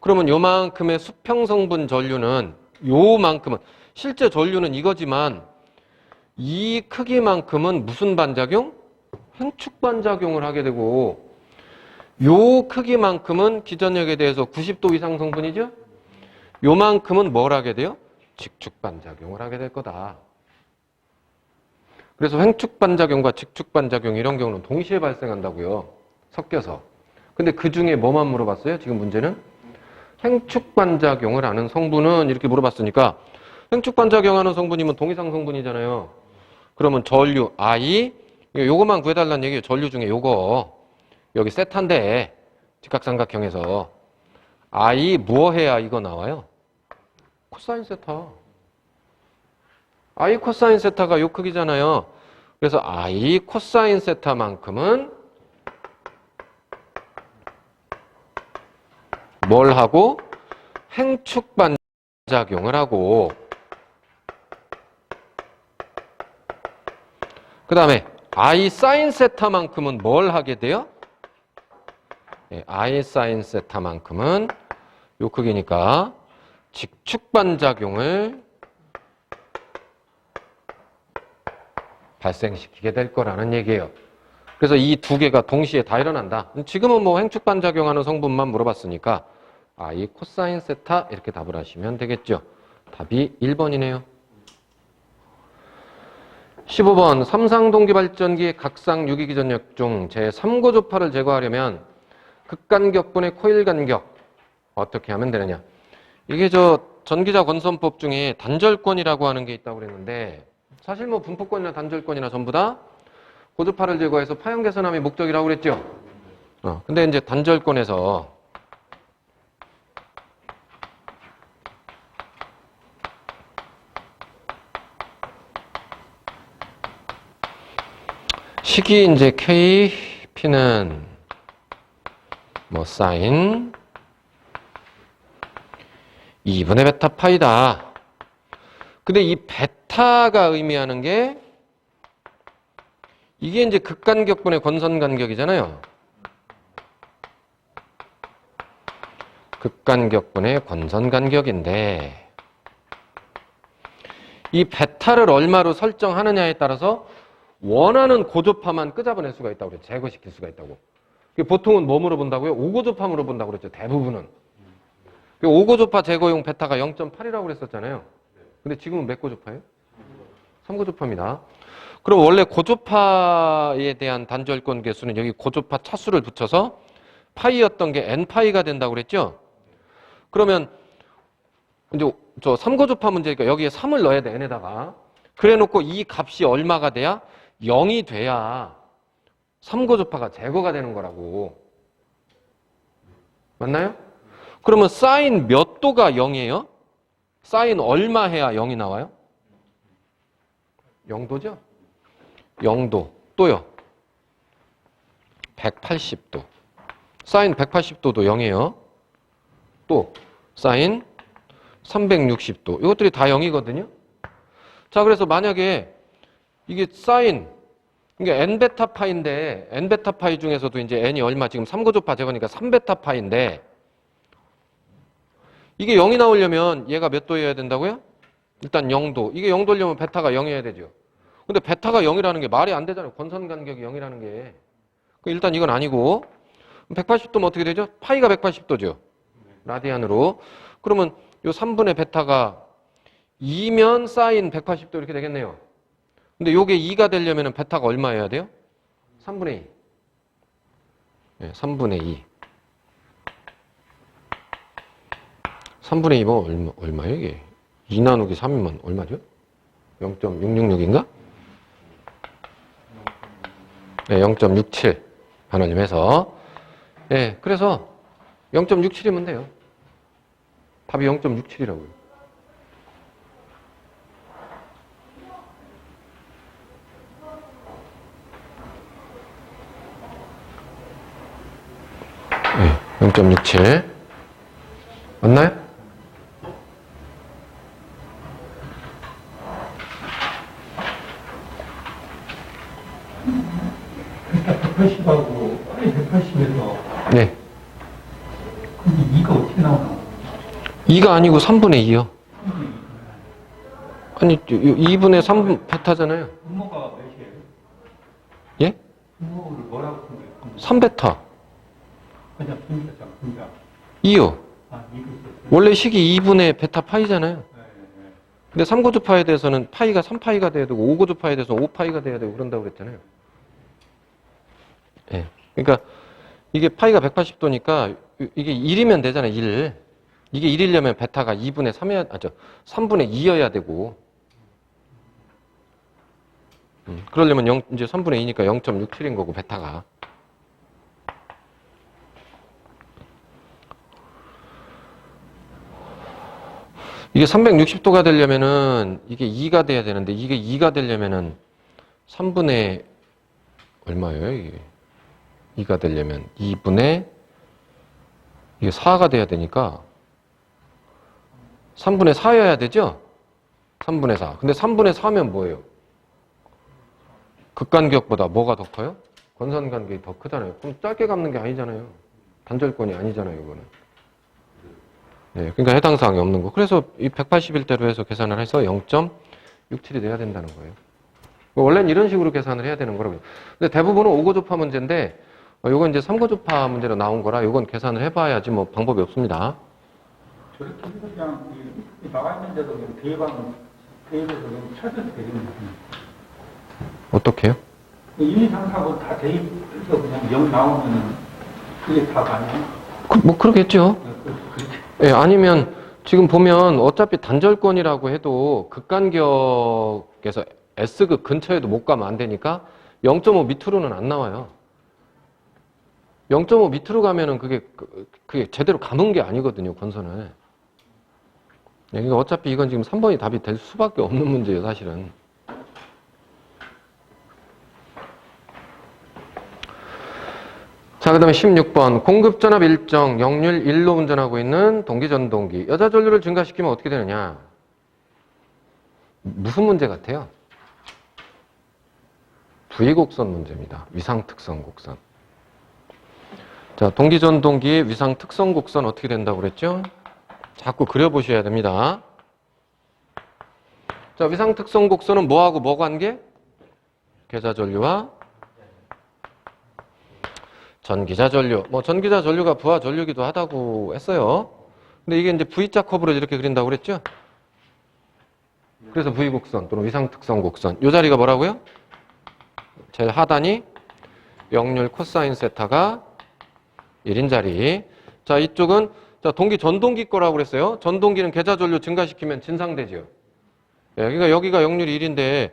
그러면 요만큼의 수평성분 전류는 요만큼은 실제 전류는 이거지만 이 크기만큼은 무슨 반작용? 횡축 반작용을 하게 되고 요 크기만큼은 기전력에 대해서 90도 이상 성분이죠. 요만큼은 뭘 하게 돼요? 직축 반작용을 하게 될 거다. 그래서 횡축 반작용과 직축 반작용 이런 경우는 동시에 발생한다고요. 섞여서. 근데 그 중에 뭐만 물어봤어요? 지금 문제는 횡축 반작용을 하는 성분은 이렇게 물어봤으니까 횡축 반작용하는 성분이면 동이상 성분이잖아요. 그러면 전류 I 요거만 구해달라는 얘기예요. 전류 중에 요거 여기 세타인데 직각삼각형에서 I 뭐 해야 이거 나와요? 코사인 세타. I 코사인 세타가 요 크기잖아요. 그래서 I 코사인 세타만큼은 뭘 하고? 횡축 반작용을 하고 그 다음에 I 사인 세타만큼은 뭘 하게 돼요? 예, I 사인 세타만큼은 요 크기니까 직축반작용을 발생시키게 될 거라는 얘기예요. 그래서 이 두 개가 동시에 다 일어난다. 지금은 뭐 행축반작용하는 성분만 물어봤으니까 I 코사인 세타 이렇게 답을 하시면 되겠죠. 답이 1번이네요. 15번 삼상동기발전기 각상 유기기전력 중 제3고조파를 제거하려면 극간격분의 코일 간격 어떻게 하면 되느냐. 이게 저 전기자 건선법 중에 단절권이라고 하는 게 있다고 그랬는데 사실 뭐 분포권이나 단절권이나 전부 다 고조파를 제거해서 파형 개선함이 목적이라고 그랬죠. 근데 이제 단절권에서 식이 이제 K, P는 뭐 사인 2분의 베타 파이다. 근데 이 베타가 의미하는 게 이게 이제 극간격분의 권선간격이잖아요. 극간격분의 권선간격인데 이 베타를 얼마로 설정하느냐에 따라서 원하는 고조파만 끄잡아낼 수가 있다고 그랬죠. 제거시킬 수가 있다고. 보통은 뭐 물어본다고요? 5고조파 물어본다고 그랬죠. 대부분은. 5고조파 제거용 베타가 0.8이라고 그랬었잖아요. 근데 지금은 몇 고조파예요? 3고조파입니다. 그럼 원래 고조파에 대한 단절권 개수는 여기 고조파 차수를 붙여서 파이였던 게 n파이가 된다고 그랬죠? 그러면 이제 저 3고조파 문제니까 여기에 3을 넣어야 돼, n에다가. 그래 놓고 이 값이 얼마가 돼야 0이 돼야 3고조파가 제거가 되는 거라고. 맞나요? 그러면 사인 몇 도가 0이에요? 사인 얼마 해야 0이 나와요? 0도죠? 0도. 또요? 180도. 사인 180도도 0이에요. 또 사인 360도. 이것들이 다 0이거든요. 자, 그래서 만약에 이게 사인 이게 n베타 파인데 n베타 파이 중에서도 이제 n이 얼마 지금 3고조파 제거니까 3베타 파인데 이게 0이 나오려면 얘가 몇 도여야 된다고요? 일단 0도. 이게 0도려면 베타가 0이어야 되죠. 근데 베타가 0이라는 게 말이 안 되잖아요. 권선 간격이 0이라는 게. 일단 이건 아니고 180도면 어떻게 되죠? 파이가 180도죠. 라디안으로. 그러면 요 3분의 베타가 2면 사인 180도 이렇게 되겠네요. 근데 요게 2가 되려면 베타가 얼마여야 돼요? 3분의 2. 네, 3분의 2. 3분의 2면 얼마예요, 이게? 2 나누기 3이면 얼마죠? 0.666인가? 네, 0.67 반올림해서. 네, 그래서 0.67이면 돼요. 답이 0.67이라고요. 네, 0.67 맞나요? 베타 180하고 파이 180에서 네. 근데 2가 어떻게 나오나? 2가 아니고 3분의 2요. 아니 2분의 3분 베타잖아요. 분모가 몇이에요? 예? 분모를 뭐라고 푼 거예요? 3베타. 그냥 분자죠, 분자. 2요. 아, 2가 있었어요. 원래 식이 2분의 베타 파이잖아요. 네. 근데 3고조파에 대해서는 파이가 3파이가 돼야 되고 5고조파에 대해서는 5파이가 돼야 되고 그런다고 그랬잖아요. 예. 그러니까 이게 파이가 180도니까 이게 1이면 되잖아요. 1. 이게 1이려면 베타가 2분의 3이야, 3분의 2여야 되고. 그러려면 이제 3분의 2니까 0.67인 거고 베타가. 이게 360도가 되려면은 이게 2가 돼야 되는데 이게 2가 되려면은 3분의 얼마예요, 이게? 2가 되려면 2분의 이게 4가 돼야 되니까 3분의 4여야 되죠? 3분의 4. 근데 3분의 4면 뭐예요? 극간격보다 뭐가 더 커요? 권선간격이 더 크잖아요. 그럼 짧게 감는 게 아니잖아요. 단절권이 아니잖아요, 이거는. 네, 그러니까 해당 사항이 없는 거. 그래서 이 181대로 해서 계산을 해서 0.67이 돼야 된다는 거예요. 원래는 이런 식으로 계산을 해야 되는 거라고요. 근데 대부분은 5거조파 문제인데, 요건 이제 3거조파 문제로 나온 거라 요건 계산을 해봐야지 뭐 방법이 없습니다. 저렇게 해서 그냥 나와 있는데도 그냥 대입에서 그냥 찾아도 되겠네요. 어떻게요? 1, 2, 3, 4번 다 대입해서 그냥 0 나오면은 그게 답 아니에요? 뭐 그러겠죠. 그렇게. 예, 아니면 지금 보면 어차피 단절권이라고 해도 극간격에서 S극 근처에도 못 가면 안 되니까 0.5 밑으로는 안 나와요. 0.5 밑으로 가면은 그게 제대로 감은 게 아니거든요, 권선을. 예, 그러니까 어차피 이건 지금 3번이 답이 될 수밖에 없는 문제예요, 사실은. 자, 그 다음에 16번. 공급전압 일정, 역률 1로 운전하고 있는 동기전동기. 여자 전류를 증가시키면 어떻게 되느냐? 무슨 문제 같아요? V곡선 문제입니다. 위상특성 곡선. 자, 동기전동기의 위상특성 곡선 어떻게 된다고 그랬죠? 자꾸 그려보셔야 됩니다. 자, 위상특성 곡선은 뭐하고 뭐 관계? 계좌전류와 전기자전류. 뭐 전기자전류가 부하전류기도 하다고 했어요. 근데 이게 이제 V자 커브를 이렇게 그린다고 그랬죠? 그래서 V곡선 또는 위상특성 곡선. 이 자리가 뭐라고요? 제일 하단이 역률 코사인 세타가 1인 자리. 자, 이쪽은 자, 동기 전동기 거라고 그랬어요. 전동기는 계좌전류 증가시키면 진상되죠. 예, 그러니까 여기가 역률이 1인데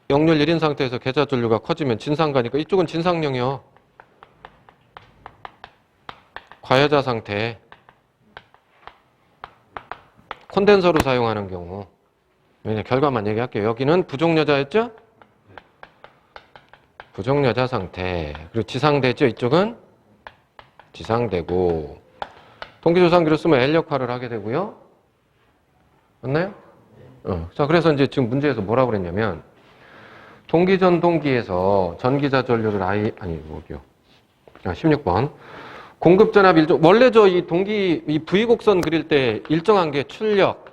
역률 1인 상태에서 계좌전류가 커지면 진상가니까 이쪽은 진상령이요. 과여자 상태. 콘덴서로 사용하는 경우. 결과만 얘기할게요. 여기는 부족여자였죠? 부족여자 상태. 그리고 지상되죠? 이쪽은 지상되고. 동기조상기로 쓰면 L 역할을 하게 되고요. 맞나요? 자, 그래서 이제 지금 문제에서 뭐라고 그랬냐면 동기전동기에서 전기자전류를 뭐기요? 16번. 공급전압 일정. 원래 이 V곡선 그릴 때 일정한 게 출력,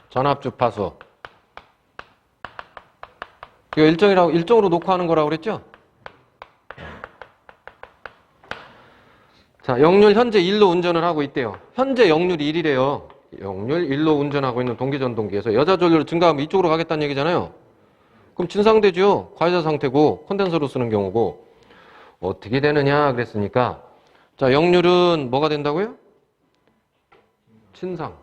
전압주파수. 이거 일정으로 놓고 하는 거라고 그랬죠? 자, 역률 현재 1로 운전을 하고 있대요. 현재 역률이 1이래요. 역률 1로 운전하고 있는 동기전동기에서 여자 전류를 증가하면 이쪽으로 가겠다는 얘기잖아요. 그럼 진상되죠. 과여자 상태고 콘덴서로 쓰는 경우고. 어떻게 되느냐 그랬으니까 자, 역률은 뭐가 된다고요? 진상.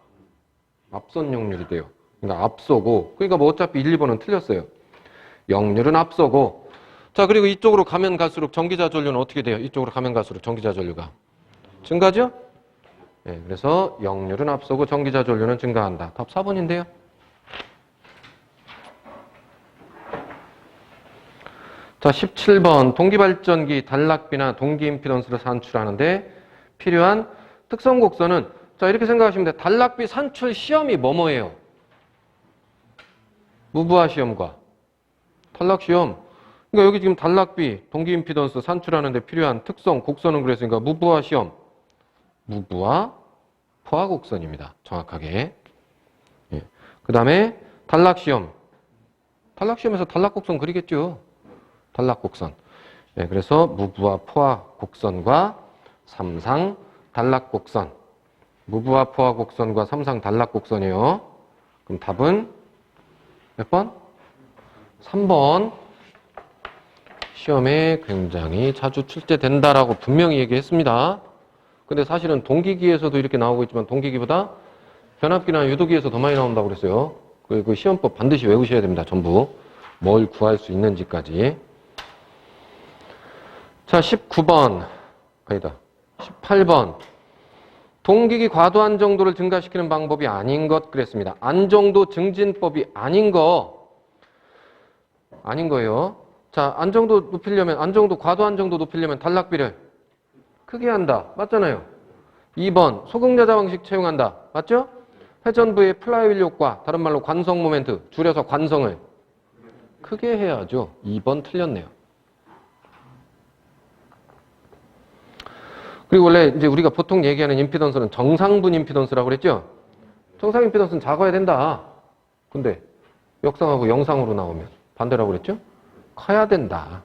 앞선 역률이 돼요. 그러니까 앞서고. 그러니까 뭐 어차피 1, 2번은 틀렸어요. 역률은 앞서고. 자, 그리고 이쪽으로 가면 갈수록 전기자 전류는 어떻게 돼요? 이쪽으로 가면 갈수록 전기자 전류가 증가죠? 네, 그래서 역률은 앞서고 전기자 전류는 증가한다. 답 4번인데요. 자, 17번. 동기발전기 단락비나 동기임피던스를 산출하는데 필요한 특성곡선은 자, 이렇게 생각하시면 돼요. 단락비 산출 시험이 뭐예요? 무부하 시험과 탄락시험. 그러니까 여기 지금 단락비, 동기임피던스 산출하는데 필요한 특성, 곡선은 그랬으니까 무부하 시험. 무부하 포화곡선입니다. 정확하게. 예. 그 다음에 단락시험. 단락시험에서 단락곡선 그리겠죠. 단락곡선. 예, 그래서 무부하 포화곡선과 삼상 단락곡선. 무부하 포화곡선과 삼상 단락곡선이에요. 그럼 답은 몇 번? 3번. 시험에 굉장히 자주 출제된다라고 분명히 얘기했습니다. 근데 사실은 동기기에서도 이렇게 나오고 있지만 동기기보다 변압기나 유도기에서 더 많이 나온다고 그랬어요. 그 시험법 반드시 외우셔야 됩니다. 전부. 뭘 구할 수 있는지까지. 자, 19번. 아니다. 18번. 동기기 과도한 정도를 증가시키는 방법이 아닌 것 그랬습니다. 안정도 증진법이 아닌 거예요. 자, 안정도 과도한 정도 높이려면 단락비를 크게 한다. 맞잖아요. 2번, 소극여자 방식 채용한다. 맞죠? 회전부의 플라이휠 효과, 다른 말로 관성 모멘트, 줄여서 관성을 크게 해야죠. 2번 틀렸네요. 그리고 원래 이제 우리가 보통 얘기하는 임피던스는 정상분 임피던스라고 그랬죠? 정상 임피던스는 작아야 된다. 근데 역상하고 영상으로 나오면 반대라고 그랬죠? 커야 된다.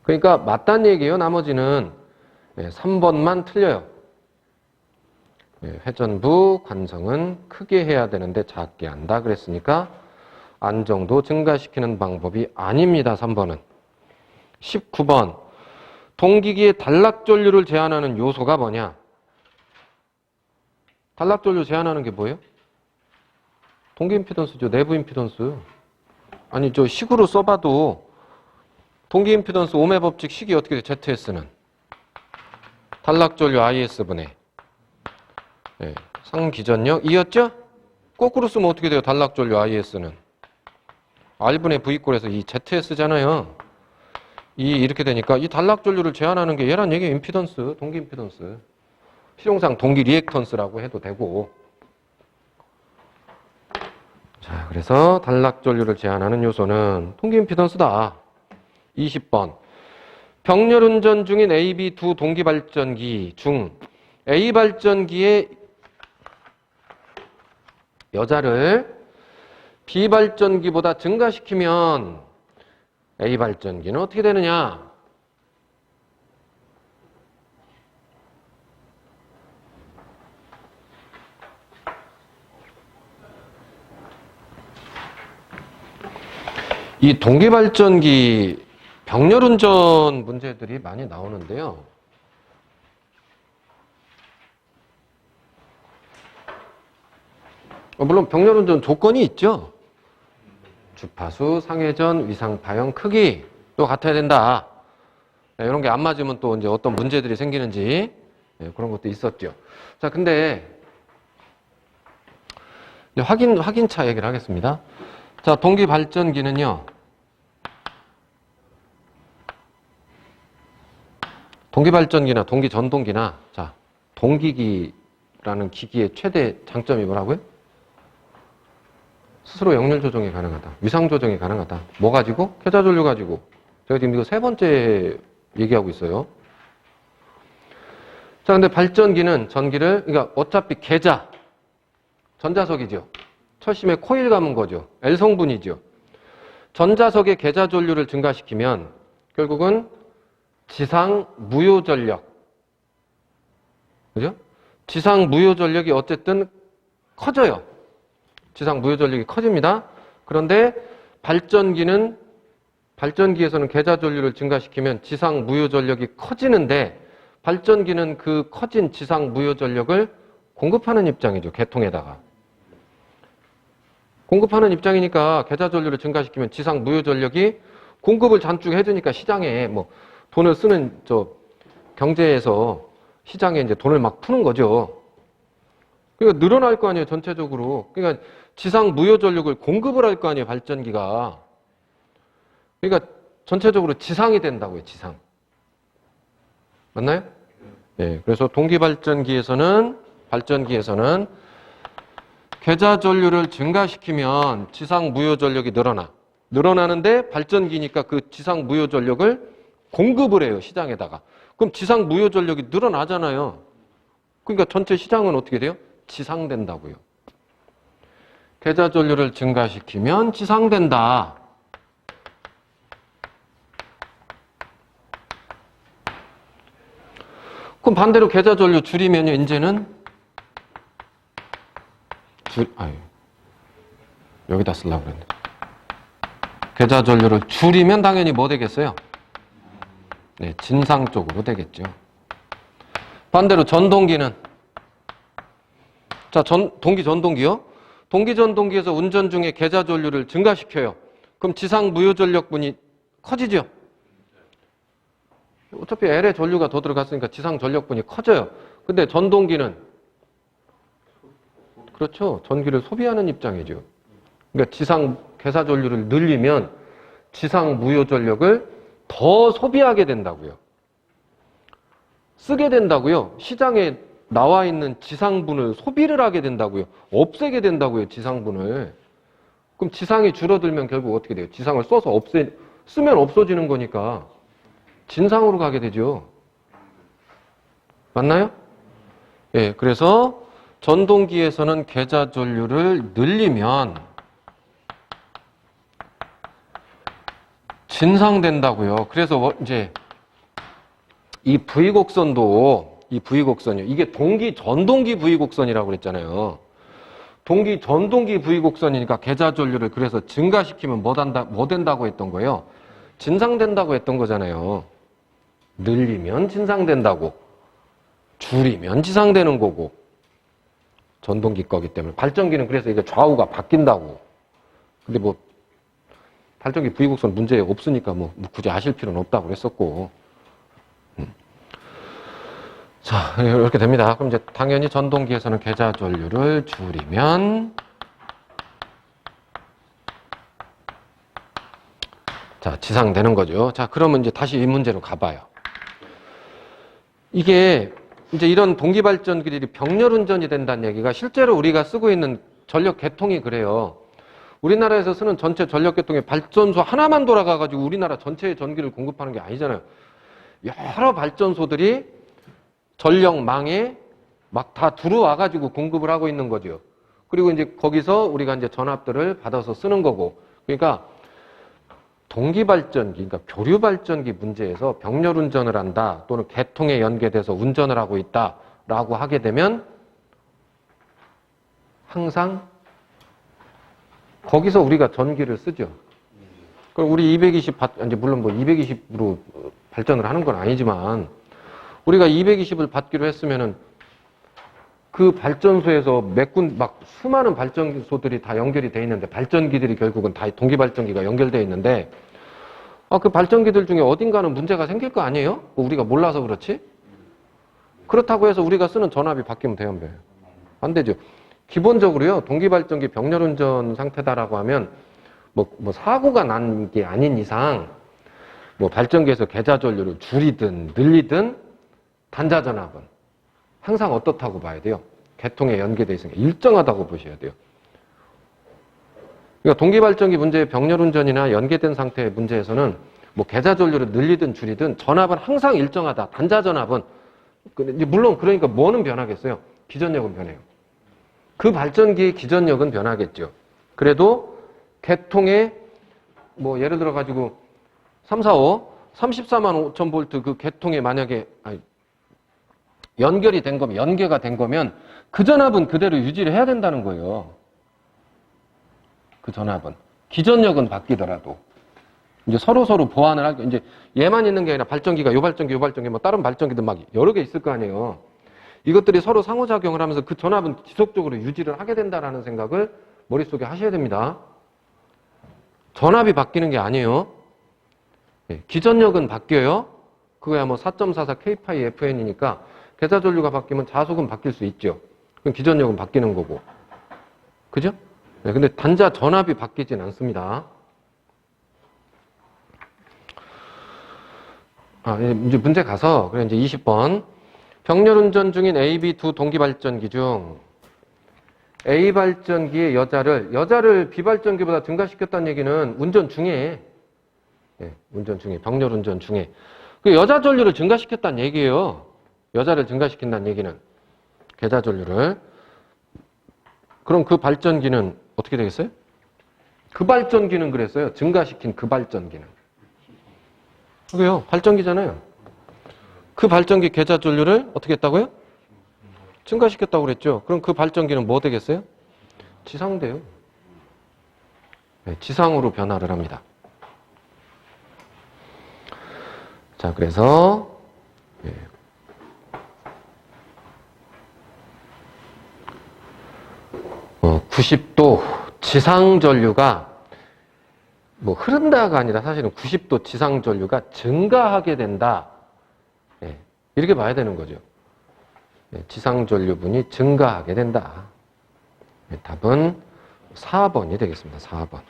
그러니까 맞다는 얘기예요. 나머지는 3번만 틀려요. 회전부 관성은 크게 해야 되는데 작게 한다 그랬으니까 안정도 증가시키는 방법이 아닙니다. 3번은. 19번. 동기기의 단락전류를 제한하는 요소가 뭐냐? 단락전류 제한하는 게 뭐예요? 동기 임피던스죠. 내부 임피던스. 아니 저 식으로 써봐도 동기 임피던스 오메 법칙 식이 어떻게 돼? ZS는 단락전류 IS분의 상기전력 2였죠? 거꾸로 쓰면 어떻게 돼요? 단락전류 IS는 R분의 V꼴에서 이 ZS잖아요. 이렇게 되니까 이 단락전류를 제한하는 게 얘란 얘기예요. 임피던스, 동기 임피던스. 실용상 동기 리액턴스라고 해도 되고. 자, 그래서 단락전류를 제한하는 요소는 동기 임피던스다. 20번. 병렬운전 중인 A, B 두 동기 발전기 중 A 발전기의 여자를 B 발전기보다 증가시키면 A 발전기는 어떻게 되느냐? 이 동기 발전기 병렬운전 문제들이 많이 나오는데요. 물론 병렬운전 조건이 있죠. 주파수, 상회전, 위상파형 크기도 같아야 된다. 이런 게 안 맞으면 또 이제 어떤 문제들이 생기는지 그런 것도 있었죠. 자, 근데 이제 확인차 얘기를 하겠습니다. 자, 동기 발전기는요. 동기 발전기나 동기 전동기나 자, 동기기라는 기기의 최대 장점이 뭐라고요? 스스로 역률 조정이 가능하다. 위상 조정이 가능하다. 뭐 가지고? 계좌전류 가지고. 제가 지금 이거 세 번째 얘기하고 있어요. 자, 근데 발전기는 전기를, 그러니까 어차피 계좌, 전자석이죠. 철심에 코일 감은 거죠. L성분이죠. 전자석의 계좌 전류를 증가시키면 결국은 지상 무효 전력. 그죠? 지상 무효 전력이 어쨌든 커져요. 지상 무효 전력이 커집니다. 그런데 발전기에서는 계좌 전류를 증가시키면 지상 무효 전력이 커지는데 발전기는 그 커진 지상 무효 전력을 공급하는 입장이죠. 계통에다가. 공급하는 입장이니까 계좌 전류를 증가시키면 지상 무효 전력이 공급을 잔뜩 해주니까 시장에 뭐 돈을 쓰는 경제에서 시장에 이제 돈을 막 푸는 거죠. 그러니까 늘어날 거 아니에요, 전체적으로. 그러니까 지상 무효 전력을 공급을 할 거 아니에요, 발전기가. 그러니까 전체적으로 지상이 된다고요, 지상. 맞나요? 네. 그래서 동기 발전기에서는 계좌 전류를 증가시키면 지상 무효 전력이 늘어나는데 발전기니까 그 지상 무효 전력을 공급을 해요, 시장에다가. 그럼 지상 무효 전력이 늘어나잖아요. 그러니까 전체 시장은 어떻게 돼요? 지상된다고요. 계좌 전류를 증가시키면 지상된다. 그럼 반대로 계좌 전류 줄이면요, 이제는 여기다 쓰려고 그랬는데. 계좌 전류를 줄이면 당연히 뭐 되겠어요? 네, 진상 쪽으로 되겠죠. 반대로 전동기는 자, 동기 전동기요. 동기 전동기에서 운전 중에 계좌 전류를 증가시켜요. 그럼 지상 무효 전력분이 커지죠. 어차피 L의 전류가 더 들어갔으니까 지상 전력분이 커져요. 근데 전동기는 그렇죠. 전기를 소비하는 입장이죠. 그러니까 지상 계좌 전류를 늘리면 지상 무효 전력을 더 소비하게 된다고요. 쓰게 된다고요. 시장에 나와 있는 지상분을 소비를 하게 된다고요. 없애게 된다고요. 지상분을. 그럼 지상이 줄어들면 결국 어떻게 돼요? 지상을 써서 쓰면 없어지는 거니까 진상으로 가게 되죠. 맞나요? 예, 그래서 전동기에서는 계좌 전류를 늘리면 진상된다고요. 그래서 이제 이 V곡선도 이 V곡선이요. 이게 전동기 V곡선이라고 그랬잖아요. 전동기 V곡선이니까 계좌 전류를 그래서 증가시키면 뭐 된다고 했던 거예요? 진상된다고 했던 거잖아요. 늘리면 진상된다고. 줄이면 지상되는 거고. 전동기 거기 때문에. 발전기는 그래서 이게 좌우가 바뀐다고. 근데 뭐 발전기 V곡선 문제 없으니까 뭐 굳이 아실 필요는 없다고 그랬었고. 자, 이렇게 됩니다. 그럼 이제 당연히 전동기에서는 계좌 전류를 줄이면 자, 지상되는 거죠. 자, 그러면 이제 다시 이 문제로 가봐요. 이게 이제 이런 동기발전기들이 병렬운전이 된다는 얘기가 실제로 우리가 쓰고 있는 전력 계통이 그래요. 우리나라에서 쓰는 전체 전력 계통의 발전소 하나만 돌아가가지고 우리나라 전체의 전기를 공급하는 게 아니잖아요. 여러 발전소들이 전력망에 막 다 들어와가지고 공급을 하고 있는 거죠. 그리고 이제 거기서 우리가 이제 전압들을 받아서 쓰는 거고. 그러니까 동기발전기, 그러니까 교류발전기 문제에서 병렬운전을 한다 또는 계통에 연계돼서 운전을 하고 있다라고 하게 되면 항상 거기서 우리가 전기를 쓰죠. 그럼 우리 220, 이제 물론 뭐 220으로 발전을 하는 건 아니지만 우리가 220을 받기로 했으면은 그 발전소에서 막 수많은 발전소들이 다 연결이 돼 있는데 발전기들이 결국은 다 동기발전기가 연결되어 있는데 그 발전기들 중에 어딘가는 문제가 생길 거 아니에요? 뭐 우리가 몰라서 그렇지? 그렇다고 해서 우리가 쓰는 전압이 바뀌면 돼요, 안 돼요? 안 되죠. 기본적으로요, 동기발전기 병렬운전 상태다라고 하면 뭐 사고가 난 게 아닌 이상 뭐 발전기에서 계좌 전류를 줄이든 늘리든 단자전압은 항상 어떻다고 봐야 돼요? 계통에 연계되어 있으니까 일정하다고 보셔야 돼요. 그러니까 동기발전기 문제의 병렬운전이나 연계된 상태의 문제에서는 뭐 계좌 전류를 늘리든 줄이든 전압은 항상 일정하다. 단자전압은 물론 그러니까 뭐는 변하겠어요? 기전력은 변해요. 그 발전기의 기전력은 변하겠죠. 그래도 계통에 뭐 예를 들어 가지고 34만 5천 볼트 그 계통에 만약에 연계가 된 거면 그 전압은 그대로 유지를 해야 된다는 거예요. 그 전압은. 기전력은 바뀌더라도. 이제 서로 보완을 하고, 이제 얘만 있는 게 아니라 발전기가 요 발전기 뭐 다른 발전기도 막 여러 개 있을 거 아니에요. 이것들이 서로 상호작용을 하면서 그 전압은 지속적으로 유지를 하게 된다라는 생각을 머릿속에 하셔야 됩니다. 전압이 바뀌는 게 아니에요. 기전력은 바뀌어요. 그거야 뭐 4.44 K파이 FN이니까 계좌 전류가 바뀌면 자속은 바뀔 수 있죠. 그럼 기전력은 바뀌는 거고. 그죠? 네, 근데 단자 전압이 바뀌진 않습니다. 이제 문제 가서, 그래, 이제 20번. 병렬운전 중인 A, B 두 동기발전기 중 A 발전기의 여자를 B 발전기보다 증가시켰다는 얘기는 운전 중에, 병렬운전 중에. 그 여자 전류를 증가시켰다는 얘기예요. 여자를 증가시킨다는 얘기는. 계좌 전류를. 그럼 그 발전기는 어떻게 되겠어요? 그 발전기는 그랬어요. 증가시킨 그 발전기는. 왜요? 발전기잖아요. 그 발전기 계좌 전류를 어떻게 했다고요? 증가시켰다고 그랬죠. 그럼 그 발전기는 뭐 되겠어요? 지상돼요. 네, 지상으로 변화를 합니다. 자, 그래서 90도 지상 전류가 뭐 흐른다가 아니라 사실은 90도 지상 전류가 증가하게 된다. 이렇게 봐야 되는 거죠. 지상 전류분이 증가하게 된다. 답은 4번이 되겠습니다. 4번.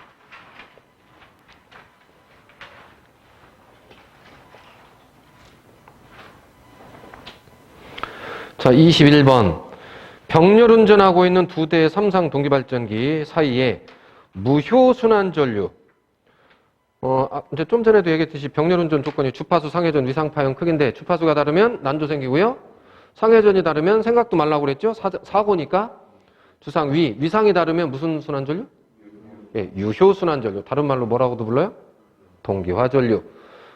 자, 21번. 병렬운전하고 있는 두 대의 삼상 동기발전기 사이에 무효순환전류. 이제 좀 전에도 얘기했듯이 병렬운전 조건이 주파수, 상회전, 위상파형 크기인데 주파수가 다르면 난조 생기고요. 상회전이 다르면 생각도 말라고 그랬죠. 사고니까 주상, 위상이 다르면 무슨 순환전류? 예, 유효순환전류. 다른 말로 뭐라고도 불러요? 동기화전류.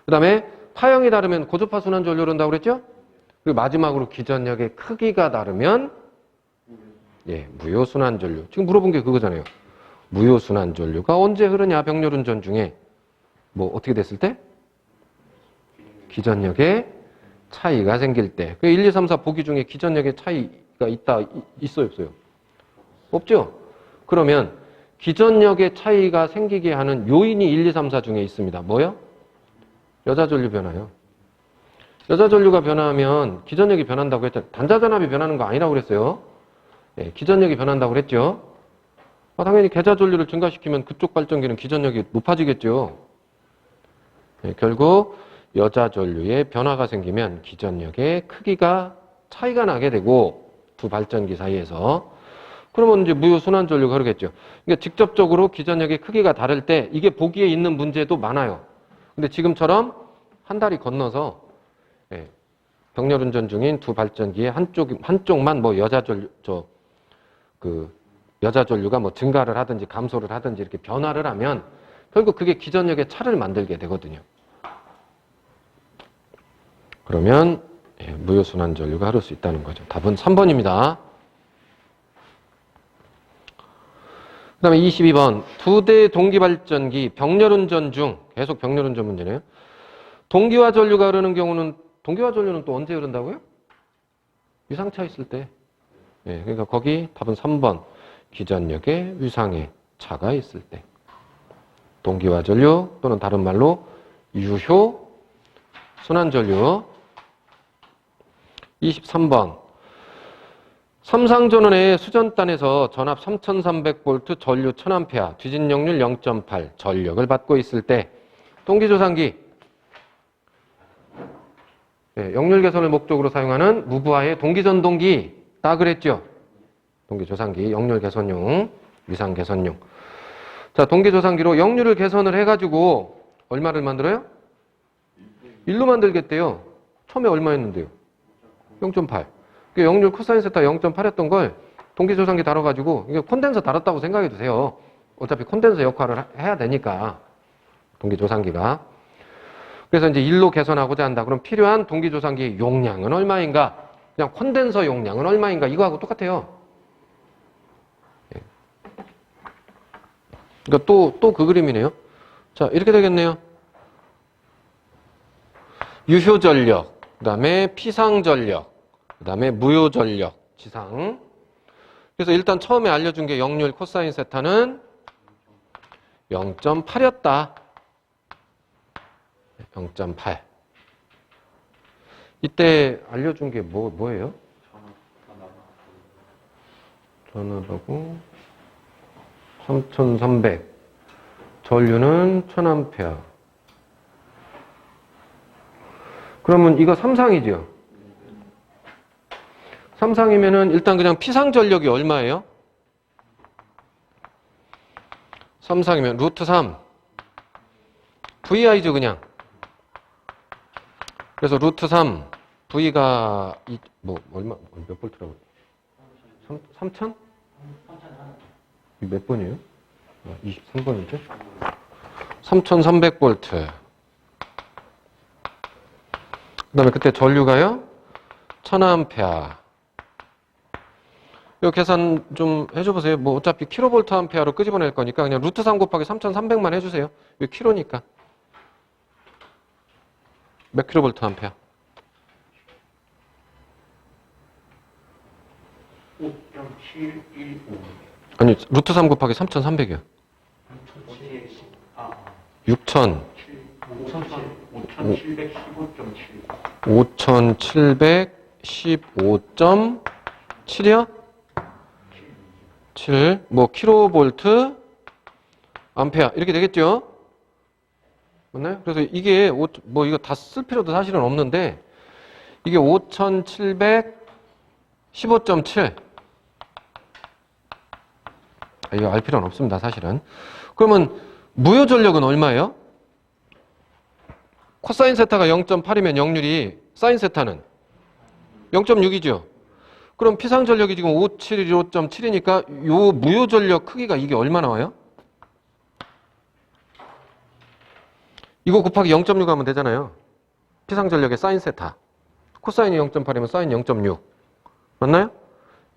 그 다음에 파형이 다르면 고주파순환전류 그런다고 그랬죠? 그리고 마지막으로 기전력의 크기가 다르면 예, 무효순환전류. 지금 물어본 게 그거잖아요. 무효순환전류가 언제 흐르냐? 병렬운전 중에 뭐 어떻게 됐을 때? 기전력의 차이가 생길 때. 1, 2, 3, 4 보기 중에 기전력의 차이가 있어요, 없어요? 없죠? 그러면 기전력의 차이가 생기게 하는 요인이 1, 2, 3, 4 중에 있습니다. 뭐요? 여자전류 변화요. 여자전류가 변화하면 기전력이 변한다고 했잖아요. 단자전압이 변하는 거 아니라고 그랬어요. 예, 기전력이 변한다고 그랬죠. 당연히 계자전류를 증가시키면 그쪽 발전기는 기전력이 높아지겠죠. 예, 결국 여자전류의 변화가 생기면 기전력의 크기가 차이가 나게 되고 두 발전기 사이에서 그러면 이제 무효순환전류가 흐르겠죠. 그러니까 직접적으로 기전력의 크기가 다를 때 이게 보기에 있는 문제도 많아요. 근데 지금처럼 한 달이 건너서 예, 병렬운전 중인 두 발전기의 한쪽만 뭐 여자전류가 뭐 증가를 하든지 감소를 하든지 이렇게 변화를 하면 결국 그게 기전력의 차를 만들게 되거든요. 그러면 예, 무효순환전류가 흐를 수 있다는 거죠. 답은 3번입니다. 그 다음에 22번. 두 대의 동기발전기 병렬운전 중 계속 병렬운전 문제네요. 동기화 전류가 흐르는 경우는 동기화 전류는 또 언제 흐른다고요? 위상차 있을 때. 예, 그러니까 거기 답은 3번. 기전력의 위상의 차가 있을 때. 동기화 전류 또는 다른 말로 유효 순환전류. 23번. 삼상전원의 수전단에서 전압 3300V, 전류 1000A, 뒤진력률 0.8, 전력을 받고 있을 때 동기조상기 네, 역률 개선을 목적으로 사용하는 무부하의 동기전동기 딱 그랬죠. 동기조상기, 역률 개선용, 위상 개선용. 자, 동기조상기로 역률을 개선을 해가지고 얼마를 만들어요? 1로 만들겠대요. 처음에 얼마였는데요? 0.8. 역률 코사인 세타 0.8였던 걸 동기조상기 달아가지고 이게 콘덴서 달았다고 생각해 주세요. 어차피 콘덴서 역할을 해야 되니까 동기조상기가. 그래서 이제 1로 개선하고자 한다. 그럼 필요한 동기조상기 용량은 얼마인가? 그냥 콘덴서 용량은 얼마인가? 이거하고 똑같아요. 예. 그러니까 또 그 그림이네요. 자, 이렇게 되겠네요. 유효전력, 그 다음에 피상전력, 그 다음에 무효전력, 지상. 그래서 일단 처음에 알려준 게 역률 코사인 세타는 0.8이었다. 0.8. 이때 알려준 게 뭐예요? 전압하고 3300. 전류는 1000A. 그러면 이거 삼상이죠? 삼상이면은 일단 그냥 피상전력이 얼마예요? 삼상이면 루트 3. VI죠, 그냥. 그래서 루트 3. V가, 몇 볼트라고? 3000? 몇 번이에요? 23번이죠? 3300볼트. 그 다음에 그때 전류가요? 1000A. 이 계산 좀 해줘보세요. 뭐 어차피 킬로볼트 암페어로 끄집어낼 거니까 그냥 루트 3 곱하기 3300만 해주세요. 왜 킬로니까. 몇 킬로볼트 암페어? 5.715. 아니, 루트 3 곱하기 3300이요. 6000. 5715.7이요? 7. 뭐 킬로볼트 암페어 이렇게 되겠죠? 맞나요? 그래서 이게 이거 다 쓸 필요도 사실은 없는데 이게 5700 15.7. 이거 알 필요는 없습니다, 사실은. 그러면 무효 전력은 얼마예요? 코사인 세타가 0.8이면 역률이 사인 세타는 0.6이죠. 그럼 피상 전력이 지금 575.7이니까 요 무효 전력 크기가 이게 얼마 나와요? 이거 곱하기 0.6 하면 되잖아요. 피상 전력의 사인 세타. 코사인이 0.8이면 사인 0.6. 맞나요?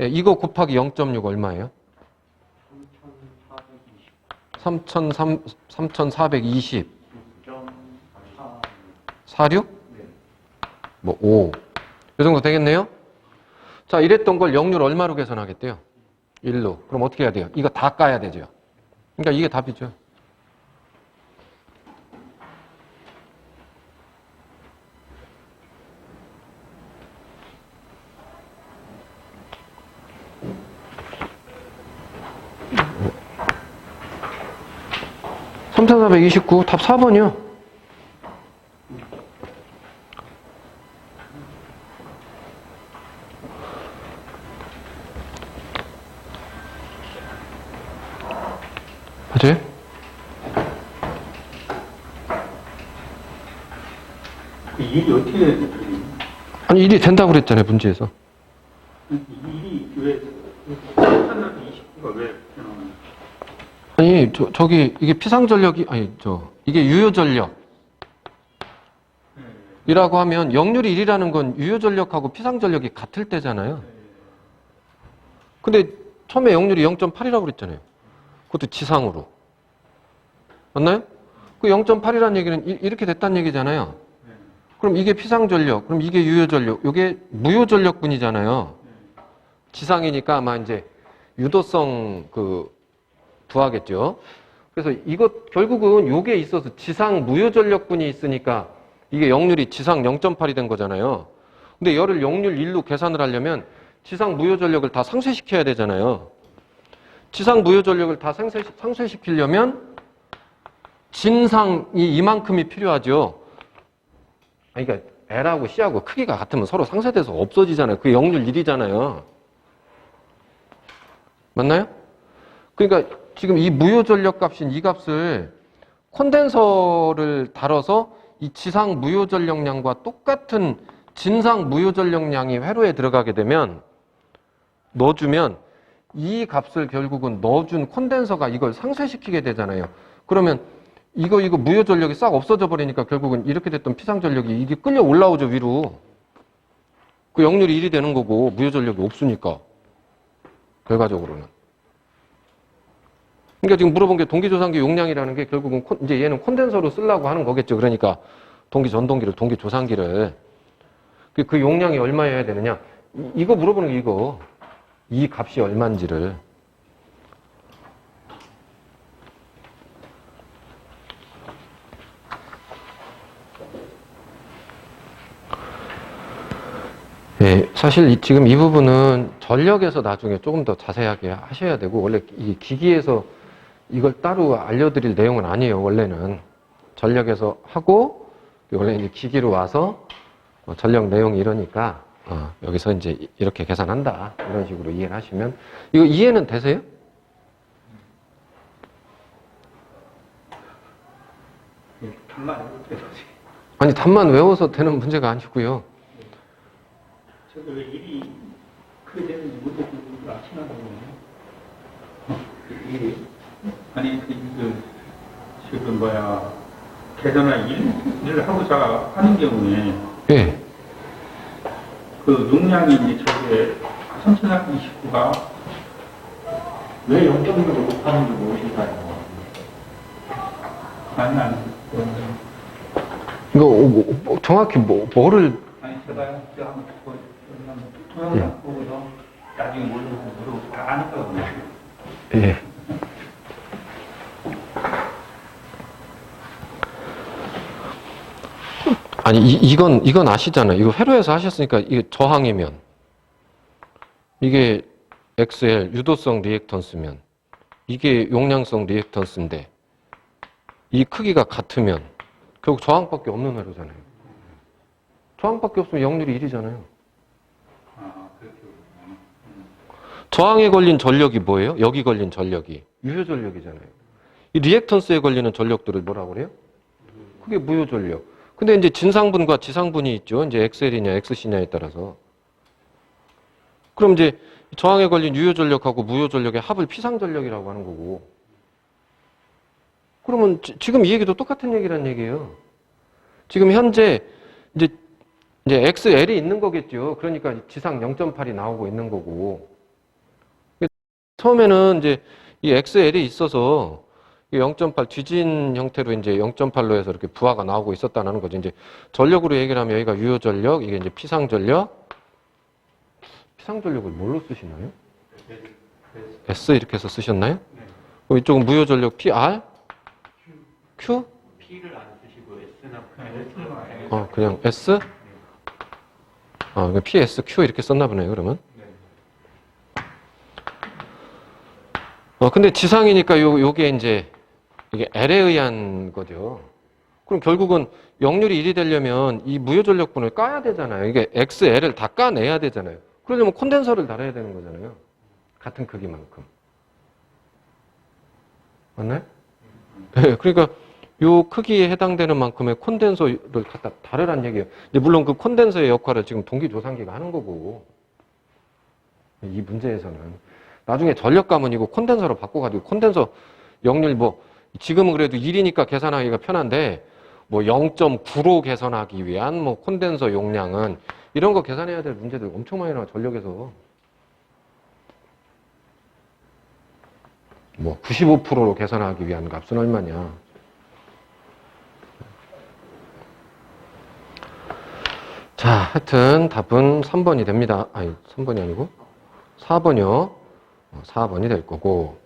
예, 이거 곱하기 0.6 얼마예요? 3,420. 46? 뭐 5. 이 정도 되겠네요? 자, 이랬던 걸 역률 얼마로 계산하겠대요? 1로. 그럼 어떻게 해야 돼요? 이거 다 까야 되죠. 그러니까 이게 답이죠. (3429) 답 4번이요. 맞아요? 그 일이 어떻게 되지? 아니, 일이 된다고 그랬잖아요, 문제에서. 일이 왜 3,429가 왜 나오는? 아니, 저기, 이게 피상전력이, 이게 유효전력. 이라고 하면 역률이 1이라는 건 유효전력하고 피상전력이 같을 때잖아요. 근데 처음에 역률이 0.8이라고 그랬잖아요. 그것도 지상으로. 맞나요? 그 0.8이라는 얘기는 이렇게 됐다는 얘기잖아요. 그럼 이게 피상전력, 그럼 이게 유효전력, 이게 무효전력분이잖아요. 지상이니까 아마 이제 유도성 부하겠죠. 그래서 이것 결국은 요게 있어서 지상 무효전력분이 있으니까 이게 역률이 지상 0.8이 된 거잖아요. 근데 열을 역률 1로 계산을 하려면 지상 무효전력을 다 상쇄시켜야 되잖아요. 지상 무효전력을 다 상쇄시키려면 진상이 이만큼이 필요하죠. 그러니까 L하고 C하고 크기가 같으면 서로 상쇄돼서 없어지잖아요. 그게 역률 1이잖아요. 맞나요? 그러니까 지금 이 무효전력 값인 이 값을 콘덴서를 달아서 이 지상 무효전력량과 똑같은 진상 무효전력량이 회로에 들어가게 되면 넣어주면 이 값을 결국은 넣어준 콘덴서가 이걸 상쇄시키게 되잖아요. 그러면 이거 무효전력이 싹 없어져 버리니까 결국은 이렇게 됐던 피상전력이 이게 끌려 올라오죠, 위로. 그 역률이 1이 되는 거고 무효전력이 없으니까 결과적으로는. 그러니까 지금 물어본 게 동기조상기 용량이라는 게 결국은 이제 얘는 콘덴서로 쓰려고 하는 거겠죠. 그러니까 동기전동기를 동기조상기를 그 용량이 얼마여야 되느냐? 이거 물어보는 게 이거. 이 값이 얼마인지를. 네, 사실 지금 이 부분은 전력에서 나중에 조금 더 자세하게 하셔야 되고, 원래 이 기기에서 이걸 따로 알려드릴 내용은 아니에요, 원래는. 전력에서 하고, 원래 이제 기기로 와서 전력 내용이 이러니까, 여기서 이제 이렇게 계산한다. 이런 식으로 이해를 하시면. 이거 이해는 되세요? 답만 어떻게 되지? 아니, 답만 외워서 되는 문제가 아니고요. 저도 왜 일이 크게 되는지 못해서 아시나요? 일이? 아니, 지금 계산을 일을 하고자 하는 경우에, 예. 그 용량이 이제 저게 3,429가 왜 0.6을 못하는지 모르신다는 거 아니, 이거 정확히 뭐를 아니, 제가 한번 동영상 보고서 나중에 물어보고 다 아니거든요. 예. 아니 이건 아시잖아요. 이거 회로에서 하셨으니까 이게 저항이면 이게 XL 유도성 리액턴스면 이게 용량성 리액턴스인데 이 크기가 같으면 결국 저항밖에 없는 회로잖아요. 저항밖에 없으면 역률이 1이잖아요. 그렇게. 저항에 걸린 전력이 뭐예요? 여기 걸린 전력이 유효 전력이잖아요. 이 리액턴스에 걸리는 전력들을 뭐라고 그래요? 그게 무효 전력. 근데 이제 진상분과 지상분이 있죠. 이제 XL이냐 XC냐에 따라서. 그럼 이제 저항에 걸린 유효 전력하고 무효 전력의 합을 피상 전력이라고 하는 거고. 그러면 지금 이 얘기도 똑같은 얘기란 얘기예요. 지금 현재 이제 XL이 있는 거겠죠. 그러니까 지상 0.8이 나오고 있는 거고. 처음에는 이제 이 XL이 있어서 0.8 뒤진 형태로 이제 0.8로 해서 이렇게 부하가 나오고 있었다는 거죠. 이제 전력으로 얘기를 하면 여기가 유효 전력, 이게 이제 피상 전력. 피상 전력을 뭘로 쓰시나요? S 이렇게 해서 쓰셨나요? 그럼 이쪽은 무효 전력 PR? Q? P를 안 쓰시고 S나 그냥 S? PS, Q 이렇게 썼나 보네요, 그러면. 근데 지상이니까 요게 이제 이게 L에 의한 거죠. 그럼 결국은 역률이 1이 되려면 이 무효 전력분을 까야 되잖아요. 이게 XL을 다 까내야 되잖아요. 그러려면 콘덴서를 달아야 되는 거잖아요. 같은 크기만큼. 맞나요? 네, 그러니까 요 크기에 해당되는 만큼의 콘덴서를 갖다 다르란 얘기예요. 근데 물론 그 콘덴서의 역할을 지금 동기조상기가 하는 거고, 이 문제에서는 나중에 전력감은 이거 콘덴서로 바꿔가지고 콘덴서 역률 지금은 그래도 1이니까 계산하기가 편한데 0.9로 계산하기 위한 콘덴서 용량은 이런 거 계산해야 될 문제들 엄청 많이 나와. 전력에서 95%로 계산하기 위한 값은 얼마냐. 자, 하여튼 답은 3번이 됩니다. 아니, 3번이 아니고 4번이요. 4번이 될 거고.